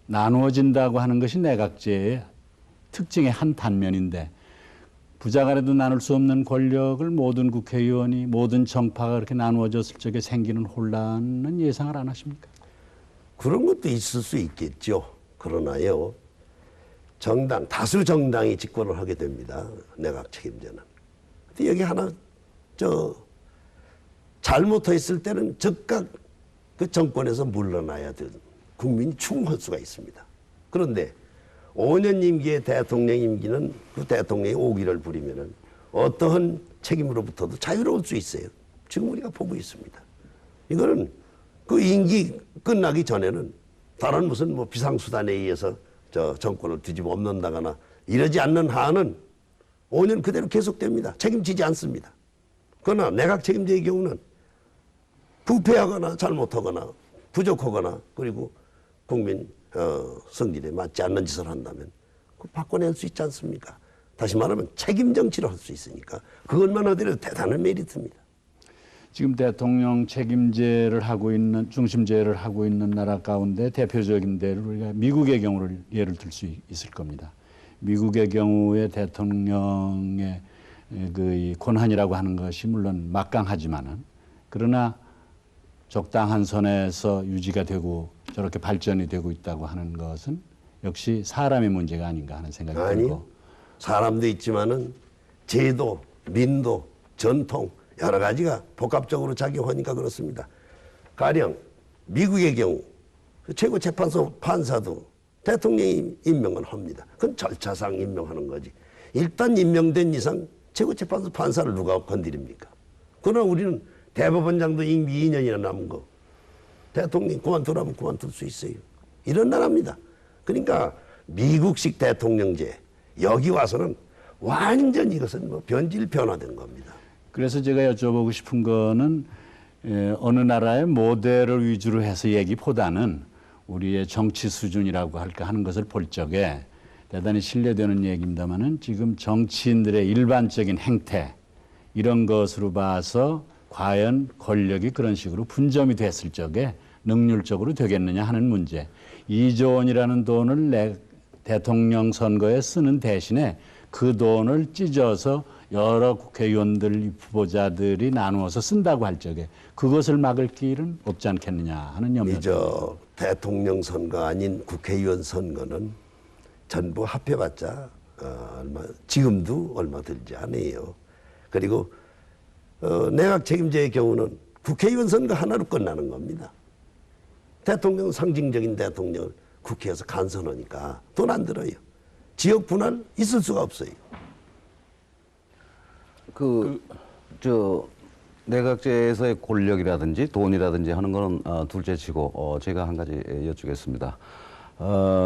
S5: 나누어진다고 하는 것이 내각제의 특징의 한 단면인데 부자 간에도 나눌 수 없는 권력을 모든 국회의원이 모든 정파가 그렇게 나누어졌을 적에 생기는 혼란은 예상을 안 하십니까?
S3: 그런 것도 있을 수 있겠죠. 그러나요, 다수 정당이 집권을 하게 됩니다. 내각 책임제는. 근데 여기 하나 잘못했을 때는 즉각 그 정권에서 물러나야 되는 국민이 추궁할 수가 있습니다. 그런데 5년 임기의 대통령 임기는 그 대통령이 오기를 부리면은 어떠한 책임으로부터도 자유로울 수 있어요. 지금 우리가 보고 있습니다. 이거는 그 임기 끝나기 전에는 다른 무슨 뭐 비상수단에 의해서 정권을 뒤집어 엎는다거나 이러지 않는 한은 5년 그대로 계속됩니다. 책임지지 않습니다. 그러나 내각 책임제의 경우는 부패하거나 잘못하거나 부족하거나 그리고 국민 성질에 맞지 않는 짓을 한다면 바꿔낼 수 있지 않습니까? 다시 말하면 책임 정치를 할 수 있으니까 그것만 하더라도 대단한 메리트입니다.
S5: 지금 대통령 책임제를 하고 있는 중심제를 하고 있는 나라 가운데 대표적인 데를 우리가 미국의 경우를 예를 들 수 있을 겁니다. 미국의 경우에 대통령의 그 권한이라고 하는 것이 물론 막강하지만은 그러나 적당한 선에서 유지가 되고 저렇게 발전이 되고 있다고 하는 것은 역시 사람의 문제가 아닌가 하는 생각이 들고.
S3: 사람도 있지만은 제도, 민도, 전통 여러 가지가 복합적으로 작용하니까 그렇습니다. 가령 미국의 경우 최고재판소 판사도 대통령이 임명을 합니다. 그건 절차상 임명하는 거지. 일단 임명된 이상 최고재판소 판사를 누가 건드립니까? 그러나 우리는 대법원장도 임기 2년이나 남은 거 대통령이 그만두라면 그만둘 수 있어요. 이런 나라입니다. 그러니까 미국식 대통령제 여기 와서는 완전히 이것은 뭐 변질변화된 겁니다.
S5: 그래서 제가 여쭤보고 싶은 거는 어느 나라의 모델을 위주로 해서 얘기보다는 우리의 정치 수준이라고 할까 하는 것을 볼 적에 대단히 신뢰되는 얘기입니다만은 지금 정치인들의 일반적인 행태 이런 것으로 봐서 과연 권력이 그런 식으로 분점이 됐을 적에 능률적으로 되겠느냐 하는 문제. 2조 원이라는 돈을 대통령 선거에 쓰는 대신에 그 돈을 찢어서 여러 국회의원들, 후보자들이 나누어서 쓴다고 할 적에 그것을 막을 길은 없지 않겠느냐 하는 염려.
S3: 대통령 선거 아닌 국회의원 선거는 전부 합해봤자 지금도 얼마 들지 않아요. 그리고 내각 책임제의 경우는 국회의원 선거 하나로 끝나는 겁니다. 대통령 상징적인 대통령을 국회에서 간선하니까 돈 안 들어요. 지역 분할 있을 수가 없어요.
S2: 내각제에서의 권력이라든지 돈이라든지 하는 거는 둘째치고 제가 한 가지 여쭙겠습니다.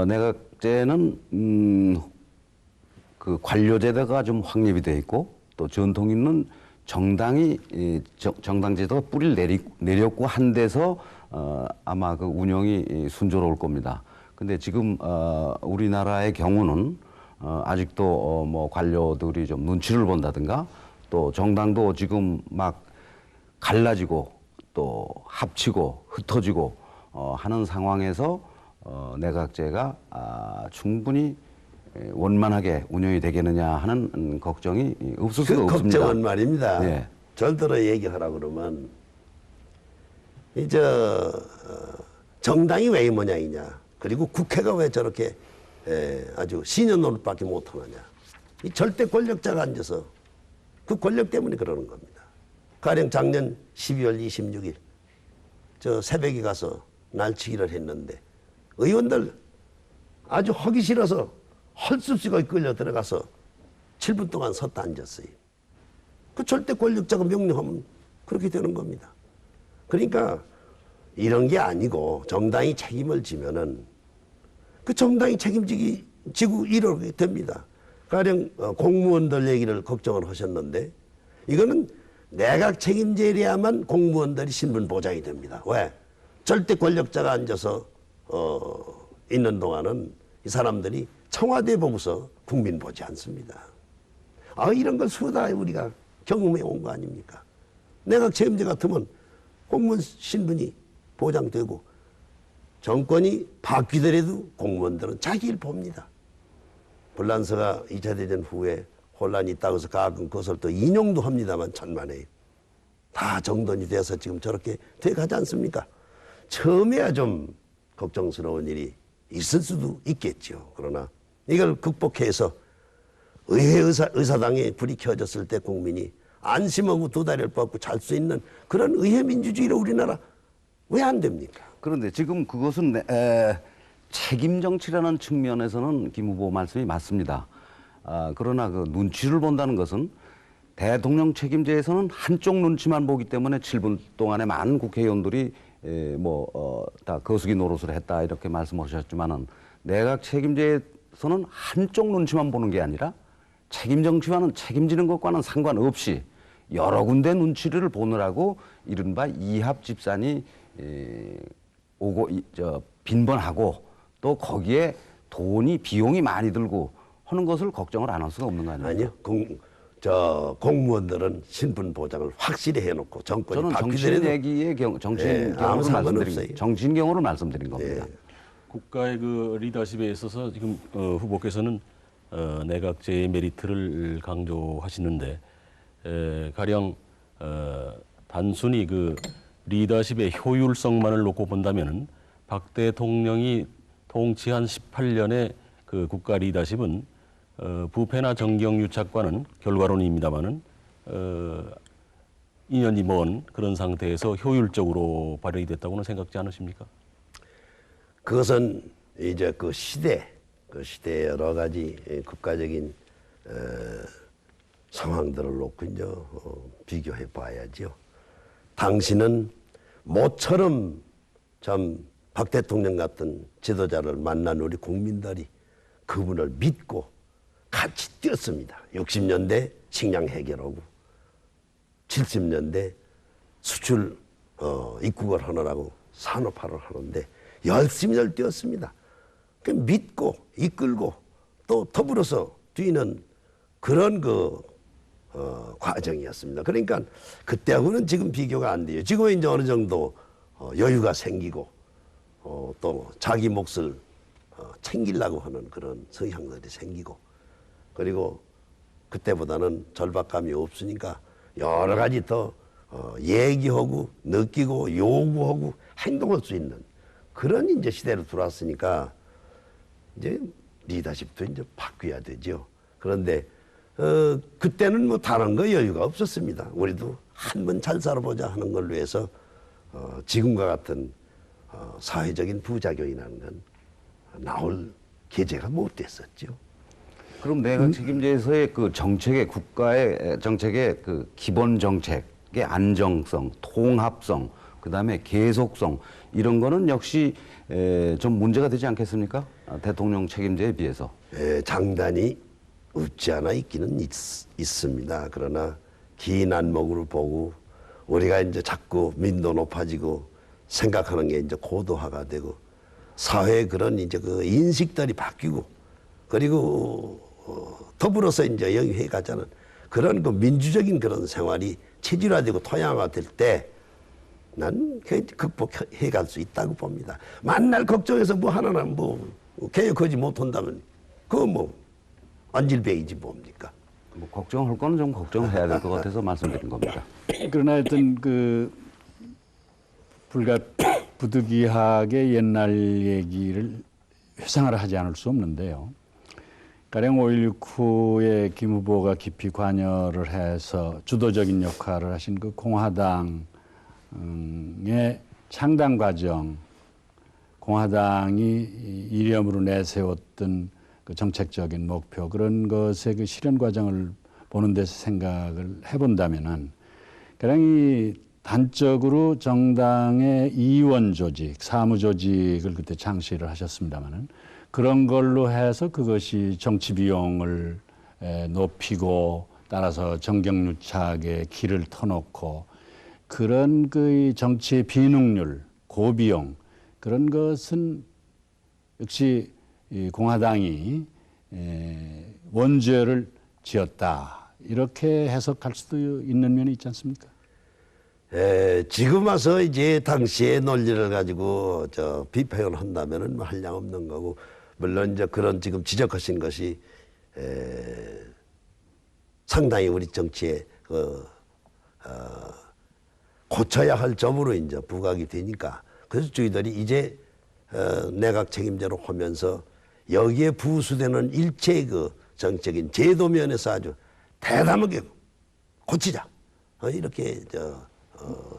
S2: 내각제는 그 관료제도가 좀 확립이 돼 있고 또 전통 있는 정당이 정당 제도가 뿌리를 내렸고 한 데서 아마 그 운영이 순조로울 겁니다. 근데 지금 우리나라의 경우는 아직도 뭐 관료들이 좀 눈치를 본다든가 또 정당도 지금 막 갈라지고 또 합치고 흩어지고 하는 상황에서 내각제가 충분히 원만하게 운영이 되겠느냐 하는 걱정이 없을 수가 없습니다.
S3: 걱정은 말입니다.
S2: 예.
S3: 절대로 얘기하라 그러면 이제 정당이 왜 이 모양이냐 그리고 국회가 왜 저렇게 아주 신년 노릇밖에 못하느냐 이 절대 권력자가 앉아서 그 권력 때문에 그러는 겁니다. 가령 작년 12월 26일 저 새벽에 가서 날치기를 했는데 의원들 아주 하기 싫어서 할 수 없이 거기 끌려 들어가서 7분 동안 섰다 앉았어요. 그 절대 권력자가 명령하면 그렇게 되는 겁니다. 그러니까 이런 게 아니고 정당이 책임을 지면은 그 정당이 지고 이러게 됩니다. 가령 공무원들 얘기를 걱정을 하셨는데 이거는 내각 책임제래야만 공무원들이 신분 보장이 됩니다. 왜? 절대 권력자가 앉아서 있는 동안은 이 사람들이 청와대 보고서 국민 보지 않습니다. 이런 걸 수다 우리가 경험해 온 거 아닙니까? 내각 책임제 같으면 공무원 신분이 보장되고 정권이 바뀌더라도 공무원들은 자기 일 봅니다. 불란서가 2차 대전 후에 혼란이 있다고 해서 가끔 그것을 또 인용도 합니다만 천만에 다 정돈이 돼서 지금 저렇게 돼가지 않습니까? 처음에야 좀 걱정스러운 일이 있을 수도 있겠죠. 그러나 이걸 극복해서 의사당이 불이 켜졌을 때 국민이 안심하고 두 다리를 뻗고 잘 수 있는 그런 의회 민주주의를 우리나라 왜 안 됩니까?
S2: 그런데 지금 그것은 책임 정치라는 측면에서는 김 후보 말씀이 맞습니다. 그러나 그 눈치를 본다는 것은 대통령 책임제에서는 한쪽 눈치만 보기 때문에 7분 동안에 많은 국회의원들이 다 거수기 노릇을 했다 이렇게 말씀하셨지만은 내각 책임제에서는 한쪽 눈치만 보는 게 아니라 책임 정치와는 책임지는 것과는 상관없이 여러 군데 눈치를 보느라고 이른바 이합 집산이 빈번하고 또 거기에 비용이 많이 들고 하는 것을 걱정을 안 할 수가 없는 거 아니에요?
S3: 아니요. 공무원들은 신분 보장을 확실히 해놓고 정권이
S2: 저는 정치인 얘기의 정치인 경우를 말씀드린 겁니다.
S4: 국가의 그 리더십에 있어서 지금 후보께서는 내각제의 메리트를 강조하시는데 가령 단순히 그 리더십의 효율성만을 놓고 본다면은 박 대통령이 통치한 18년의 그 국가 리더십은 부패나 정경유착과는 결과론입니다만은 인연이 먼 그런 상태에서 효율적으로 발휘 됐다고는 생각지 않으십니까?
S3: 그것은 이제 그 시대 여러 가지 국가적인 상황들을 놓고 이제 비교해 봐야죠. 당시는 모처럼 참 박 대통령 같은 지도자를 만난 우리 국민들이 그분을 믿고 같이 뛰었습니다. 60년대 식량 해결하고 70년대 수출 입국을 하느라고 산업화를 하는데 열심히 뛰었습니다. 그 믿고 이끌고 또 더불어서 뛰는 그런 과정이었습니다. 그러니까 그때하고는 지금 비교가 안 돼요. 지금은 이제 어느 정도 여유가 생기고 또 자기 몫을 챙기려고 하는 그런 성향들이 생기고 그리고 그때보다는 절박감이 없으니까 여러 가지 더 얘기하고 느끼고 요구하고 행동할 수 있는 그런 이제 시대로 들어왔으니까 이제 리더십도 이제 바뀌어야 되죠. 그런데 그때는 뭐 다른 거 여유가 없었습니다. 우리도 한번 잘 살아보자 하는 걸로 해서 지금과 같은 사회적인 부작용이라는 건 나올 계제가 못 됐었죠.
S2: 그럼 내각 책임제에서의 그 국가의 정책의 그 기본 정책의 안정성, 통합성, 그다음에 계속성 이런 거는 역시 좀 문제가 되지 않겠습니까? 대통령 책임제에 비해서.
S3: 장단이 없지 않아 있기는 있습니다. 그러나 긴 안목으로 보고 우리가 이제 자꾸 민도 높아지고 생각하는 게 이제 고도화가 되고 사회의 그런 이제 그 인식들이 바뀌고 그리고 더불어서 이제 영위해 가자는 그런 그 민주적인 그런 생활이 체질화되고 토양화될 때 난 극복해 갈 수 있다고 봅니다. 만날 걱정해서 뭐 하나나 뭐 개혁하지 못한다면 그거 뭐 안질병이지 뭡니까?
S2: 뭐 걱정할 거는 좀 걱정해야 될 것 같아서 말씀드린 겁니다.
S5: 그러나 하여튼 부득이하게 옛날 얘기를 회상을 하지 않을 수 없는데요. 가령 5.16 후에 김 후보가 깊이 관여를 해서 주도적인 역할을 하신 그 공화당의 창당 과정, 공화당이 이념으로 내세웠던 그 정책적인 목표 그런 것의 그 실현 과정을 보는 데서 생각을 해본다면은 가령 이 단적으로 정당의 이원 조직, 사무 조직을 그때 창시를 하셨습니다만은 그런 걸로 해서 그것이 정치 비용을 높이고 따라서 정경유착에 길을 터놓고 그런 그 정치의 비능률, 고비용 그런 것은 역시 이 공화당이 원죄를 지었다 이렇게 해석할 수도 있는 면이 있지 않습니까?
S3: 지금 와서 이제 당시의 논리를 가지고 비평을 한다면은 뭐 한량 없는 거고 물론 이제 그런 지금 지적하신 것이 상당히 우리 정치에 고쳐야 할 점으로 이제 부각이 되니까 그래서 저희들이 이제 내각 책임제로 하면서 여기에 부수되는 일체의 그 정적인 제도 면에서 아주 대담하게 고치자 이렇게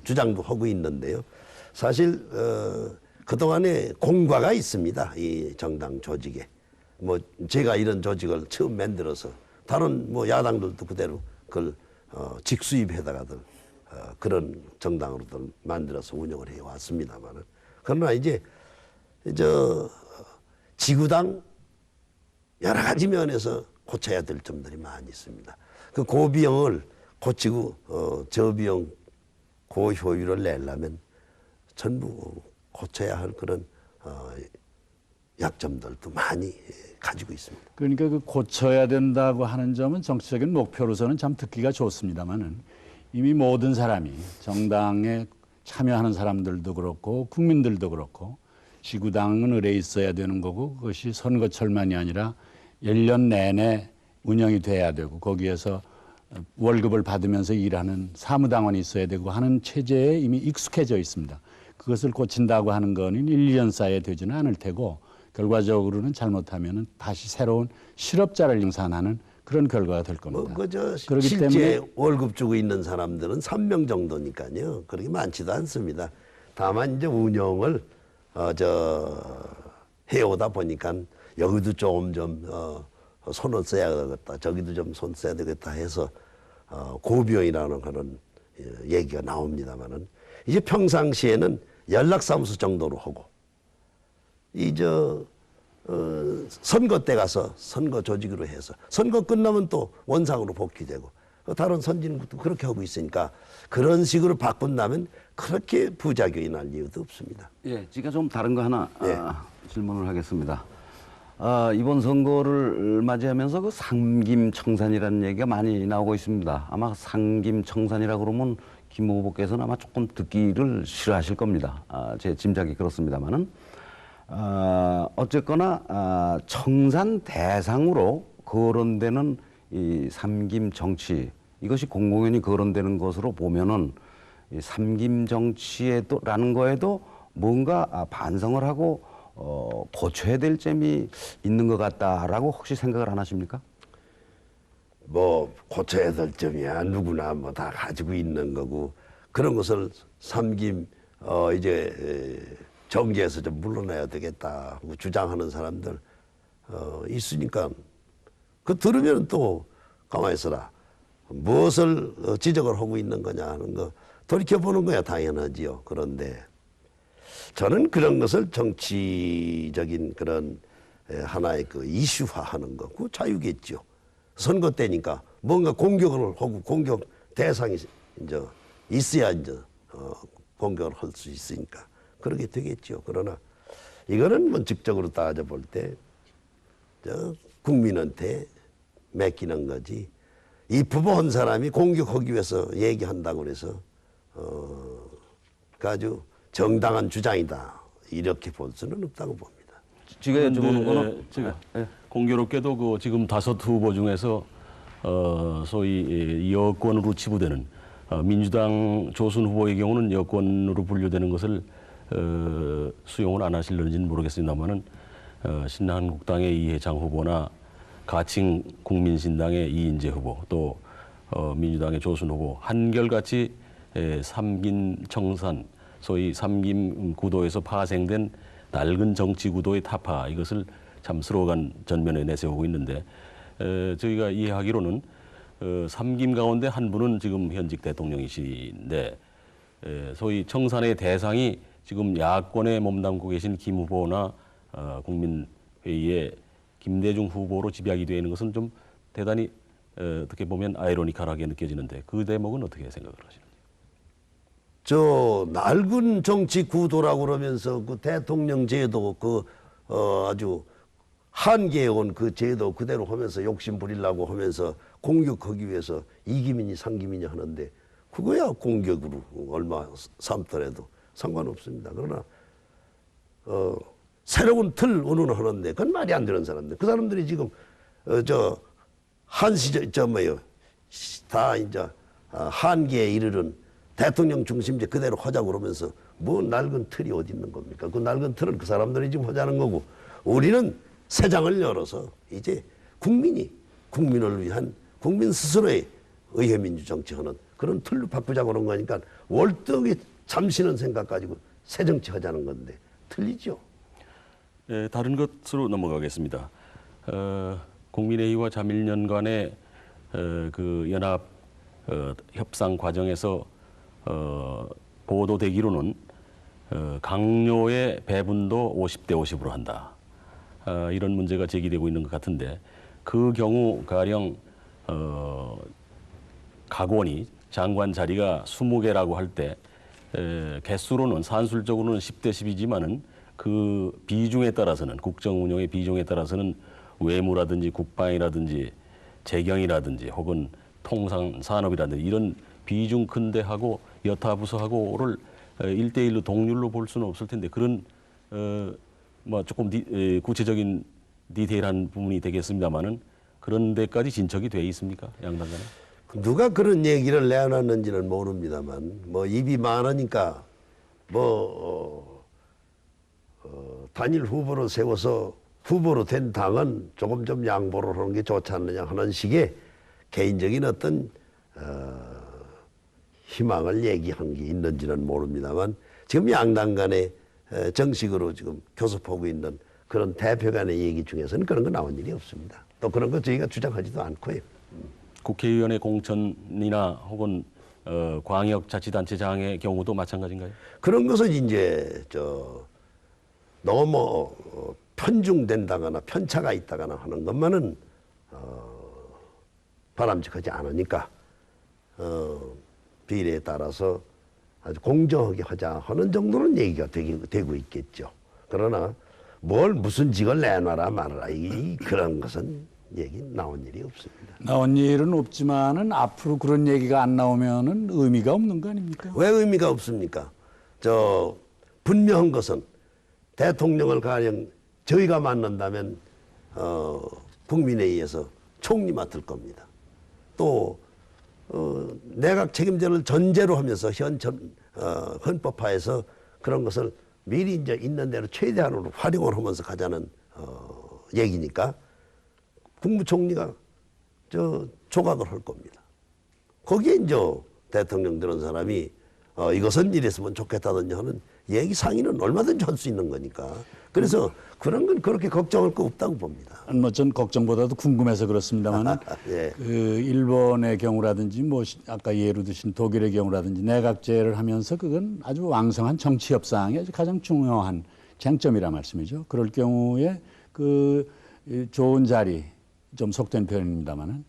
S3: 주장도 하고 있는데요. 사실 그동안에 공과가 있습니다. 이 정당 조직에. 뭐 제가 이런 조직을 처음 만들어서 다른 뭐 야당들도 그대로 그걸 직수입해다가들 그런 정당으로들 만들어서 운영을 해 왔습니다만은 그러나 이제 지구당 여러 가지 면에서 고쳐야 될 점들이 많이 있습니다. 그 고비용을 고치고 저비용 고효율을 내려면 전부 고쳐야 할 그런 약점들도 많이 가지고 있습니다.
S5: 그러니까 그 고쳐야 된다고 하는 점은 정치적인 목표로서는 참 듣기가 좋습니다만은 이미 모든 사람이 정당에 참여하는 사람들도 그렇고 국민들도 그렇고 지구당은 의뢰 있어야 되는 거고 그것이 선거철만이 아니라 1년 내내 운영이 돼야 되고 거기에서 월급을 받으면서 일하는 사무당원이 있어야 되고 하는 체제에 이미 익숙해져 있습니다. 그것을 고친다고 하는 거는 1, 2년 사이에 되지는 않을 테고 결과적으로는 잘못하면 다시 새로운 실업자를 양산하는 그런 결과가 될 겁니다.
S3: 그렇기 실제 때문에 월급 주고 있는 사람들은 3명 정도니까요. 그렇게 많지도 않습니다. 다만 이제 운영을 해오다 보니까 여기도 좀 손을 써야 되겠다. 저기도 좀 손 써야 되겠다 해서 고비용이라는 그런 얘기가 나옵니다만은 이제 평상시에는 연락사무소 정도로 하고 선거 때 가서 선거 조직으로 해서 선거 끝나면 또 원상으로 복귀되고 다른 선진국도 그렇게 하고 있으니까 그런 식으로 바꾼다면 그렇게 부작용이 날 이유도 없습니다.
S2: 예, 제가 좀 다른 거 하나 질문을 하겠습니다. 이번 선거를 맞이하면서 그 상김청산이라는 얘기가 많이 나오고 있습니다. 아마 상김청산이라고 그러면 김 후보께서는 아마 조금 듣기를 싫어하실 겁니다. 제 짐작이 그렇습니다만은 어쨌거나 청산 대상으로 거론되는 이 삼김 정치 이것이 공공연히 거론되는 것으로 보면은 이 삼김 정치에도라는 거에도 뭔가 반성을 하고 고쳐야 될 점이 있는 것 같다라고 혹시 생각을 안 하십니까?
S3: 뭐 고쳐야 될 점이야 누구나 뭐 다 가지고 있는 거고 그런 것을 삼김 이제 정계에서 좀 물러나야 되겠다 하고 주장하는 사람들 있으니까 그 들으면 또 가만히 있어라 무엇을 지적을 하고 있는 거냐 하는 거 돌이켜보는 거야 당연하지요. 그런데 저는 그런 것을 정치적인 그런 하나의 그 이슈화하는 거, 그 자유겠죠. 선거 때니까 뭔가 공격을 하고 공격 대상이 이제 있어야 이제 공격을 할 수 있으니까 그렇게 되겠죠. 그러나 이거는 원칙적으로 따져볼 때 국민한테 맡기는 거지. 이 부부 한 사람이 공격하기 위해서 얘기한다고 그래서 아주 정당한 주장이다 이렇게 볼 수는 없다고 봅니다.
S2: 지금 여쭤보는 거는
S4: 공교롭게도 그 지금 5 후보 중에서 소위 여권으로 치부되는 민주당 조순 후보의 경우는 여권으로 분류되는 것을 수용을 안 하실는지는 모르겠습니다만은 신한국당의 이해창 후보나 가칭 국민신당의 이인재 후보 또 민주당의 조순 후보 한결같이 삼김 청산 소위 삼김 구도에서 파생된 낡은 정치 구도의 타파 이것을 참 스로간 전면에 내세우고 있는데 저희가 이해하기로는 삼김 가운데 한 분은 지금 현직 대통령이신데 소위 청산의 대상이 지금 야권에 몸담고 계신 김 후보나 국민회의의 김대중 후보로 집약이 되어 있는 것은 좀 대단히 어떻게 보면 아이러니컬하게 느껴지는데 그 대목은 어떻게 생각을 하시는지?
S3: 저 낡은 정치 구도라고 그러면서 그 대통령 제도 아주 한계에 온 그 제도 그대로 하면서 욕심 부리려고 하면서 공격하기 위해서 이기민이 상기민이 하는데 그거야 공격으로 얼마 삼더라도 상관없습니다. 그러나 새로운 틀 운운하는데 그건 말이 안 되는 사람들. 그 사람들이 지금 한시절 다 이제 한계에 이르는 대통령 중심제 그대로 하자고 그러면서 뭐 낡은 틀이 어디 있는 겁니까? 그 낡은 틀은 그 사람들이 지금 하자는 거고 우리는 새 장을 열어서 이제 국민을 위한 국민 스스로의 의회민주 정치하는 그런 틀로 바꾸자고 그런 거니까 월등히 잠시는 생각 가지고 새 정치하자는 건데 틀리죠.
S4: 다른 것으로 넘어가겠습니다. 국민회의와 자민련 간의 그 연합 협상 과정에서 보도되기로는 강요의 배분도 50대 50으로 한다. 이런 문제가 제기되고 있는 것 같은데 그 경우 가령 각원이 장관 자리가 20개라고 할 때 개수로는 산술적으로는 10대 10이지만은 그 비중에 따라서는 국정 운영의 비중에 따라서는 외무라든지 국방이라든지 재경이라든지 혹은 통상 산업이라든지 이런 비중 큰 데하고 여타 부서하고를 1대1로 동률로 볼 수는 없을 텐데 그런 뭐 조금 구체적인 디테일한 부분이 되겠습니다만은 그런 데까지 진척이 돼 있습니까? 양당 간에?
S3: 누가 그런 얘기를 내놨는지는 모릅니다만 뭐 입이 많으니까 단일 후보로 세워서 후보로 된 당은 조금 좀 양보를 하는 게 좋지 않느냐 하는 식의 개인적인 어떤 희망을 얘기한 게 있는지는 모릅니다만 지금 양당 간에 정식으로 지금 교섭하고 있는 그런 대표 간의 얘기 중에서는 그런 거 나온 일이 없습니다. 또 그런 거 저희가 주장하지도 않고요.
S4: 국회의원의 공천이나 혹은 광역자치단체장의 경우도 마찬가지인가요?
S3: 그런 것은 이제 너무 편중된다거나 편차가 있다거나 하는 것만은 바람직하지 않으니까 비례에 따라서 아주 공정하게 하자 하는 정도는 얘기가 되고 있겠죠. 그러나 무슨 직을 내놔라 말아라 그런 것은 얘기 나온 일이 없습니다.
S5: 나온 일은 없지만은 앞으로 그런 얘기가 안 나오면은 의미가 없는 거 아닙니까?
S3: 왜 의미가 없습니까? 분명한 것은 대통령을 가령 저희가 만난다면 국민회의에서 총리 맡을 겁니다. 또 내각 책임자를 전제로 하면서 헌법화해서 그런 것을 미리 이제 있는 대로 최대한으로 활용을 하면서 가자는 얘기니까 국무총리가 조각을 할 겁니다. 거기에 이제 대통령 들은 사람이 이것은 이랬으면 좋겠다든지 하는 얘기 상의는 얼마든지 할 수 있는 거니까. 그래서 그런 건 그렇게 걱정할 거 없다고 봅니다.
S5: 뭐 전 걱정보다도 궁금해서 그렇습니다만
S3: 예.
S5: 그 일본의 경우라든지 뭐 아까 예로 드신 독일의 경우라든지 내각제를 하면서 그건 아주 왕성한 정치 협상의 아주 가장 중요한 쟁점이라 말씀이죠. 그럴 경우에 그 좋은 자리 좀 속된 표현입니다만은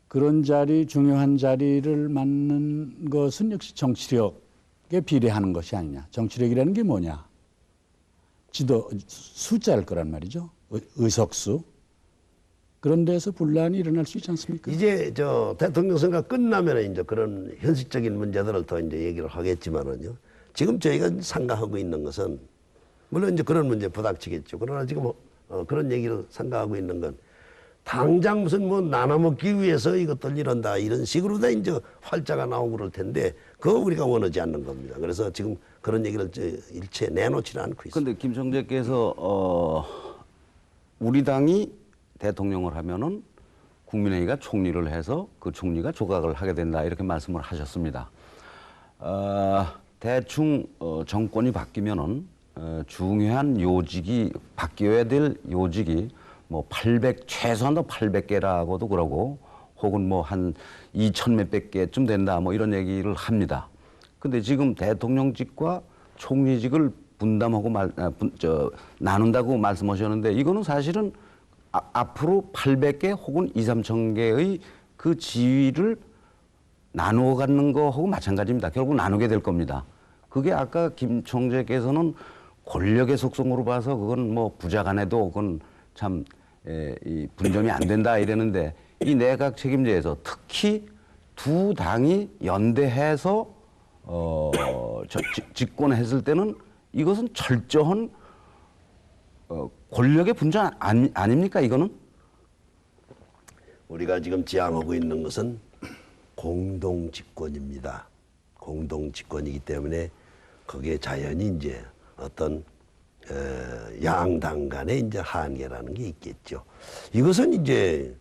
S5: 그런 자리 중요한 자리를 맡는 것은 역시 정치력에 비례하는 것이 아니냐. 정치력이라는 게 뭐냐? 숫자일 거란 말이죠. 의석수. 그런 데서 분란이 일어날 수 있지 않습니까?
S3: 이제 대통령 선거 끝나면 이제 그런 현실적인 문제들을 더 이제 얘기를 하겠지만은요. 지금 저희가 생각하고 있는 것은 물론 이제 그런 문제 부닥치겠죠. 그러나 지금 그런 얘기를 생각하고 있는 건 당장 무슨 나눠먹기 위해서 이것들 이런다 이런 식으로 다 이제 활자가 나오고 그럴 텐데 그거 우리가 원하지 않는 겁니다. 그래서 지금 그런 얘기를 일체 내놓지는 않고 있습니다.
S2: 그런데 김총재께서 우리 당이 대통령을 하면은 국민회의가 총리를 해서 그 총리가 조각을 하게 된다 이렇게 말씀을 하셨습니다. 대충 정권이 바뀌면은 중요한 요직이 바뀌어야 될 요직이 뭐 800 최소한도 800개라고도 그러고 혹은 뭐 한 2,000 몇백 개쯤 된다 뭐 이런 얘기를 합니다. 근데 지금 대통령직과 총리직을 분담하고 나눈다고 말씀하셨는데 이거는 사실은 앞으로 800개 혹은 2,3천 개의 그 지위를 나누어 갖는 거하고 마찬가지입니다. 결국 나누게 될 겁니다. 그게 아까 김 총재께서는 권력의 속성으로 봐서 그건 뭐 부자 간에도 그건 참 이 분점이 안 된다 이랬는데 이 내각 책임제에서 특히 두 당이 연대해서 집권했을 때는 이것은 철저한 권력의 분전 아닙니까 이거는?
S3: 우리가 지금 지향하고 있는 것은 공동 집권입니다. 공동 집권이기 때문에 거기에 자연히 이제 어떤 양당 간의 이제 한계라는 게 있겠죠. 이것은 이제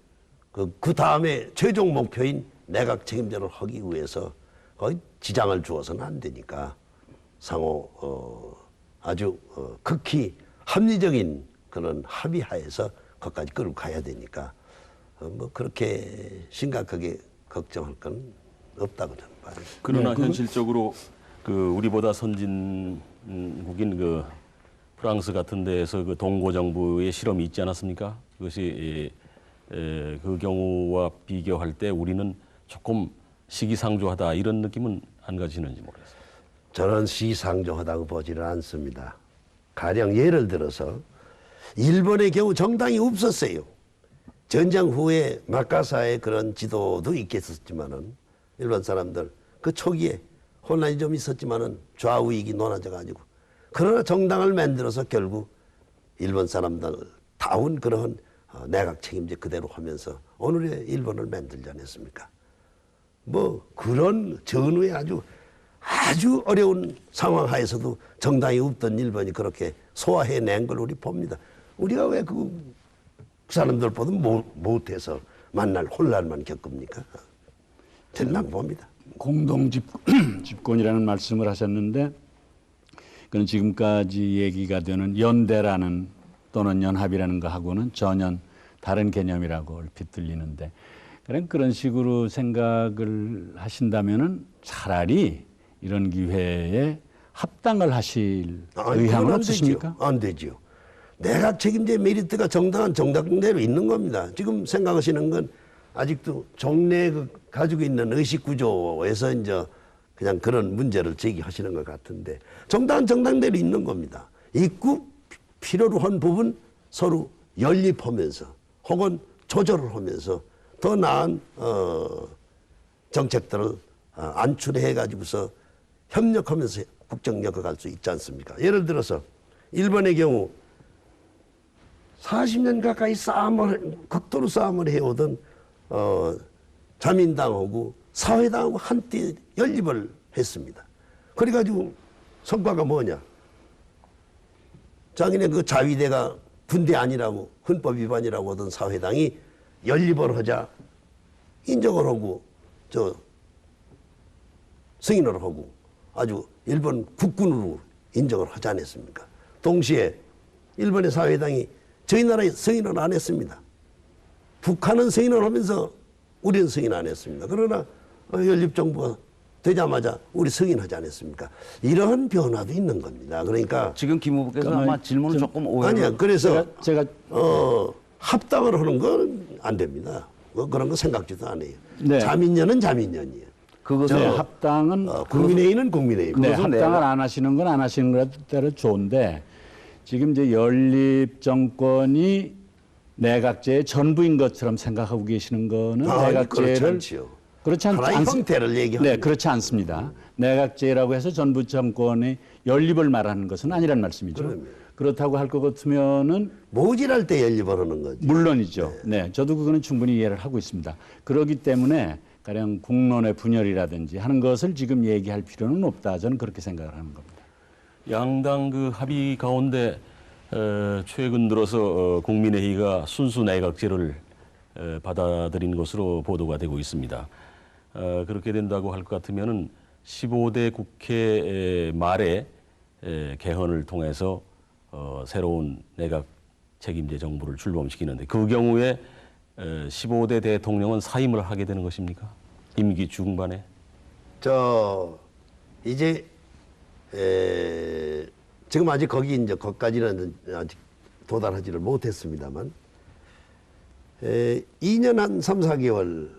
S3: 그 다음에 최종 목표인 내각 책임제를 하기 위해서 거의 지장을 주어서는 안 되니까 상호 아주 극히 합리적인 그런 합의하에서 거기까지 끌고 가야 되니까 뭐 그렇게 심각하게 걱정할 건 없다고 저는 봐요.
S4: 그러나 현실적으로 그 우리보다 선진국인 그 프랑스 같은 데에서 그 동고 정부의 실험이 있지 않았습니까? 그것이 그 경우와 비교할 때 우리는 조금 시기상조하다 이런 느낌은 안 가지는지 모르겠어요.
S3: 저는 시상조하다고 보지는 않습니다. 가령 예를 들어서 일본의 경우 정당이 없었어요. 전쟁 후에 마카사의 그런 지도도 있겠었지만은 일본 사람들 그 초기에 혼란이 좀 있었지만은 좌우익이 논하져 가지고 그러나 정당을 만들어서 결국 일본 사람들 다운 그런 내각 책임제 그대로 하면서 오늘의 일본을 만들지 않았습니까? 뭐 그런 전후에 아주 어려운 상황 하에서도 정당이 없던 일본이 그렇게 소화해낸 걸 우리 봅니다. 우리가 왜 그 사람들보다 못해서 만날 혼란만 겪습니까? 된다고 봅니다.
S5: 공동 집권이라는 말씀을 하셨는데 그는 지금까지 얘기가 되는 연대라는 또는 연합이라는 거하고는 전혀 다른 개념이라고 얼핏 들리는데 그런 식으로 생각을 하신다면은 차라리 이런 기회에 합당을 하실 의향은 없으십니까?
S3: 안 되죠. 내각 책임제 메리트가 정당한 정당대로 있는 겁니다. 지금 생각하시는 건 아직도 종래 가지고 있는 의식 구조에서 이제 그냥 그런 문제를 제기하시는 것 같은데 정당한 정당대로 있는 겁니다. 있고 필요로 한 부분 서로 연립하면서 혹은 조절을 하면서 더 나은 정책들을 안출해 가지고서 협력하면서 국정력을 갈 수 있지 않습니까? 예를 들어서 일본의 경우 40년 가까이 극도로 싸움을 해오던 자민당하고 사회당하고 한때 연립을 했습니다. 그래가지고 성과가 뭐냐? 자기네 그 자위대가 군대 아니라고 헌법 위반이라고 하던 사회당이 연립을 하자 인정을 하고 승인을 하고 아주 일본 국군으로 인정을 하지 않았습니까? 동시에 일본의 사회당이 저희 나라에 승인을 안 했습니다. 북한은 승인을 하면서 우리는 승인 안 했습니다. 그러나 연립정부가 되자마자 우리 승인하지 않았습니까? 이러한 변화도 있는 겁니다. 그러니까
S2: 지금 김 후보께서 아마 질문을 조금 오해를
S3: 아니야. 그래서
S5: 제가
S3: 합당을 하는 건 안 됩니다. 그런 거 생각지도 안 해요.
S5: 네.
S3: 자민련은 자민련이에요.
S2: 그것은
S5: 네, 합당은
S3: 국민의힘은 국민의힘.
S5: 네,
S2: 그것은
S5: 합당을
S2: 내가-
S5: 안 하시는 건 안 하시는 대로 좋은데 지금 이제 연립 정권이 내각제의 전부인 것처럼 생각하고 계시는 거는
S3: 그렇지
S5: 내각제를
S3: 않지요.
S5: 그렇지
S3: 하나의 형태를 얘기하는
S5: 네, 그렇지 않습니다. 내각제라고 해서 전부 정권의 연립을 말하는 것은 아니란 말씀이죠.
S3: 그럼요.
S5: 그렇다고 할 것 같으면은
S3: 모질할 때 연립을 하는 거죠.
S5: 물론이죠. 네, 저도 그거는 충분히 이해를 하고 있습니다. 그렇기 때문에 가령 국론의 분열이라든지 하는 것을 지금 얘기할 필요는 없다. 저는 그렇게 생각을 하는 겁니다.
S4: 양당 그 합의 가운데 최근 들어서 국민회의가 순수 내각제를 받아들인 것으로 보도가 되고 있습니다. 그렇게 된다고 할 것 같으면은 15대 국회 말에 개헌을 통해서 새로운 내각 책임제 정부를 출범시키는데 그 경우에 15대 대통령은 사임을 하게 되는 것입니까? 임기 중반에?
S3: 이제 지금 아직 거기까지는 아직 도달하지를 못했습니다만 2년 한 3, 4개월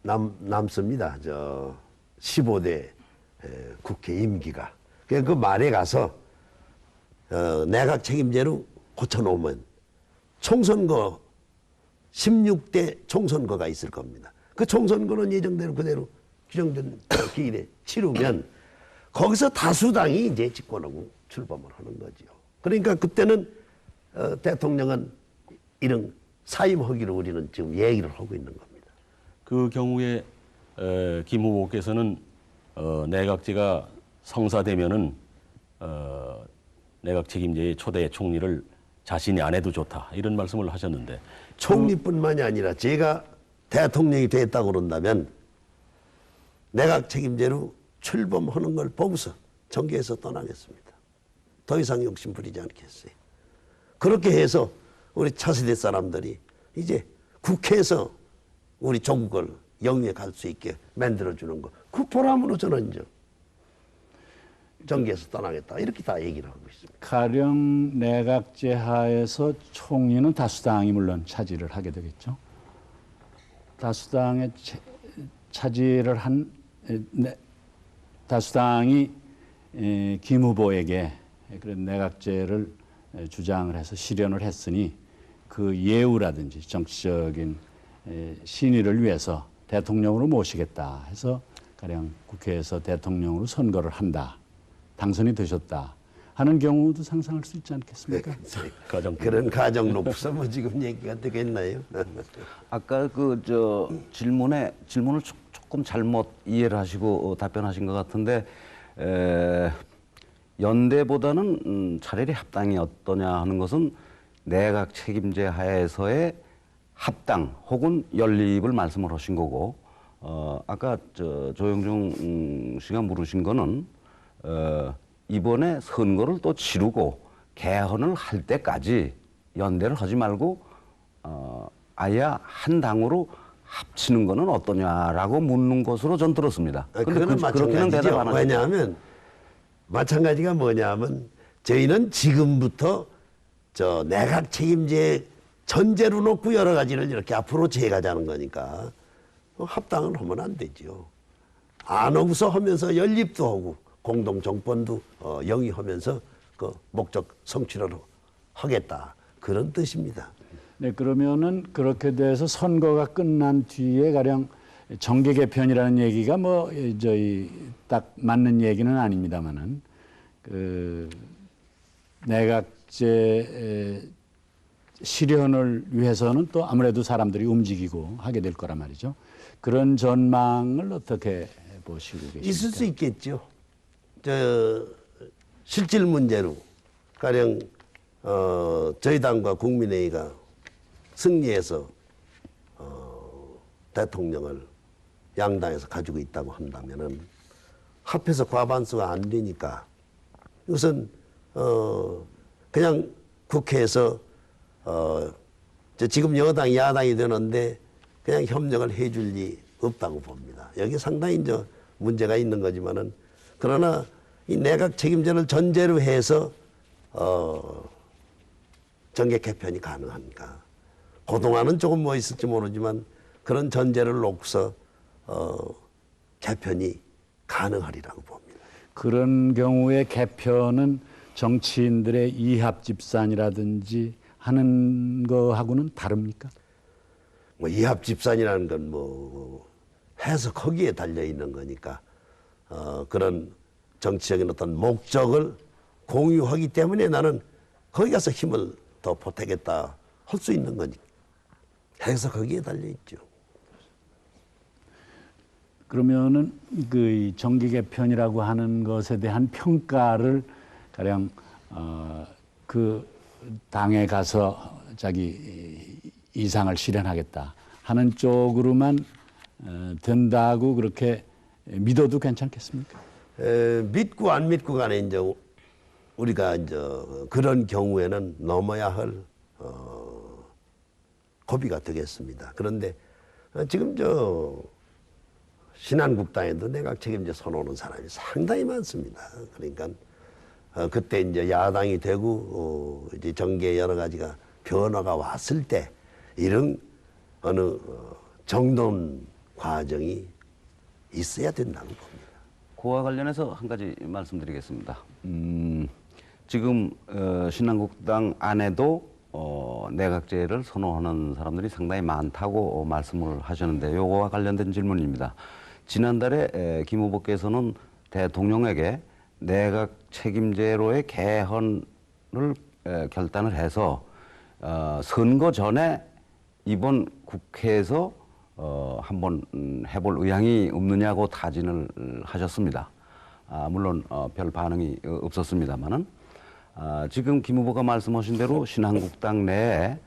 S3: 남습니다. 15대 국회 임기가. 그 말에 가서 내각 책임제로 고쳐놓으면 총선거 16대 총선거가 있을 겁니다. 그 총선거는 예정대로 그대로 규정된 기일에 치르면 거기서 다수당이 이제 집권하고 출범을 하는 거죠. 그러니까 그때는 대통령은 이런 사임하기를 우리는 지금 얘기를 하고 있는 겁니다.
S4: 그 경우에 김 후보께서는 내각제가 성사되면은 내각 책임제의 초대 총리를 자신이 안 해도 좋다 이런 말씀을 하셨는데
S3: 총리뿐만이 아니라 제가 대통령이 됐다고 그런다면 내각 책임제로 출범하는 걸 보고서 정계에서 떠나겠습니다. 더 이상 욕심 부리지 않겠어요. 그렇게 해서 우리 차세대 사람들이 이제 국회에서 우리 조국을 영위에 갈 수 있게 만들어주는 거. 그 보람으로 저는 이제 정계에서 떠나겠다. 이렇게 다 얘기를 하고 있습니다.
S5: 가령 내각제 하에서 총리는 다수당이 물론 차지를 하게 되겠죠. 다수당의 차지를 한 다수당이 김 후보에게 그런 내각제를 주장을 해서 실현을 했으니 그 예우라든지 정치적인 신의를 위해서 대통령으로 모시겠다 해서 가령 국회에서 대통령으로 선거를 한다. 당선이 되셨다 하는 경우도 상상할 수 있지 않겠습니까?
S3: 그런 가정 놓고서 뭐 지금 얘기가 되겠나요?
S2: 아까 질문을 조금 잘못 이해를 하시고 답변하신 것 같은데 연대보다는 차라리 합당이 어떠냐 하는 것은 내각 책임제 하에서의 합당 혹은 연립을 말씀을 하신 거고 아까 조영중 씨가 물으신 거는 이번에 선거를 또 치르고 개헌을 할 때까지 연대를 하지 말고 아예 한 당으로 합치는 거는 어떠냐라고 묻는 것으로 전 들었습니다.
S3: 그거는
S2: 그렇게는 대답
S3: 마찬가지죠.
S2: 안 하셨죠.
S3: 왜냐하면 마찬가지가 뭐냐면 저희는 지금부터 저 내각 책임제 전제로 놓고 여러 가지를 이렇게 앞으로 재가자는 거니까 합당을 하면 안 되죠. 안 하고서 하면서 연립도 하고 공동 정권도 영위하면서 그 목적 성취를 하겠다 그런 뜻입니다.
S5: 네, 그러면은 그렇게 돼서 선거가 끝난 뒤에 가령 정계 개편이라는 얘기가 뭐 저희 딱 맞는 얘기는 아닙니다만은 그 내각제 실현을 위해서는 또 아무래도 사람들이 움직이고 하게 될 거란 말이죠. 그런 전망을 어떻게 보시고 계십니까?
S3: 있을 수 있겠죠. 실질 문제로 가령 저희 당과 국민회의가 승리해서 대통령을 양당에서 가지고 있다고 한다면은 합해서 과반수가 안 되니까 이것은 그냥 국회에서 지금 여당 야당이 되는데 그냥 협력을 해줄 리 없다고 봅니다. 여기 상당히 이제 문제가 있는 거지만은 그러나 이 내각 책임제를 전제로 해서 정계 개편이 가능하니까 그동안은 조금 뭐 있을지 모르지만 그런 전제를 놓고서 개편이 가능하리라고 봅니다.
S5: 그런 경우에 개편은 정치인들의 이합집산이라든지 하는 거하고는 다릅니까?
S3: 뭐 이합집산이라는 건 뭐 해석하기에 달려 있는 거니까 그런 정치적인 어떤 목적을 공유하기 때문에 나는 거기 가서 힘을 더 보태겠다 할 수 있는 거니까 해석하기에 달려 있죠.
S5: 그러면은 그 정기 개편이라고 하는 것에 대한 평가를 가령 그 당에 가서 자기 이상을 실현하겠다 하는 쪽으로만 된다고 그렇게 믿어도 괜찮겠습니까?
S3: 믿고 안 믿고 간에 이제 우리가 이제 그런 경우에는 넘어야 할 고비가 되겠습니다. 그런데 지금 신한국당에도 내각 책임제 선언하는 사람이 상당히 많습니다. 그러니까 그때 이제 야당이 되고 이제 정계 여러 가지가 변화가 왔을 때 이런 어느 정돈 과정이 있어야 된다고 봅니다.
S2: 그와 관련해서 한 가지 말씀드리겠습니다. 지금 신한국당 안에도 내각제를 선호하는 사람들이 상당히 많다고 말씀을 하셨는데 요거와 관련된 질문입니다. 지난달에 김 후보께서는 대통령에게 내각 책임제로의 개헌을 결단을 해서 선거 전에 이번 국회에서 한번 해볼 의향이 없느냐고 타진을 하셨습니다. 물론 별 반응이 없었습니다만은 지금 김 후보가 말씀하신 대로 신한국당 내에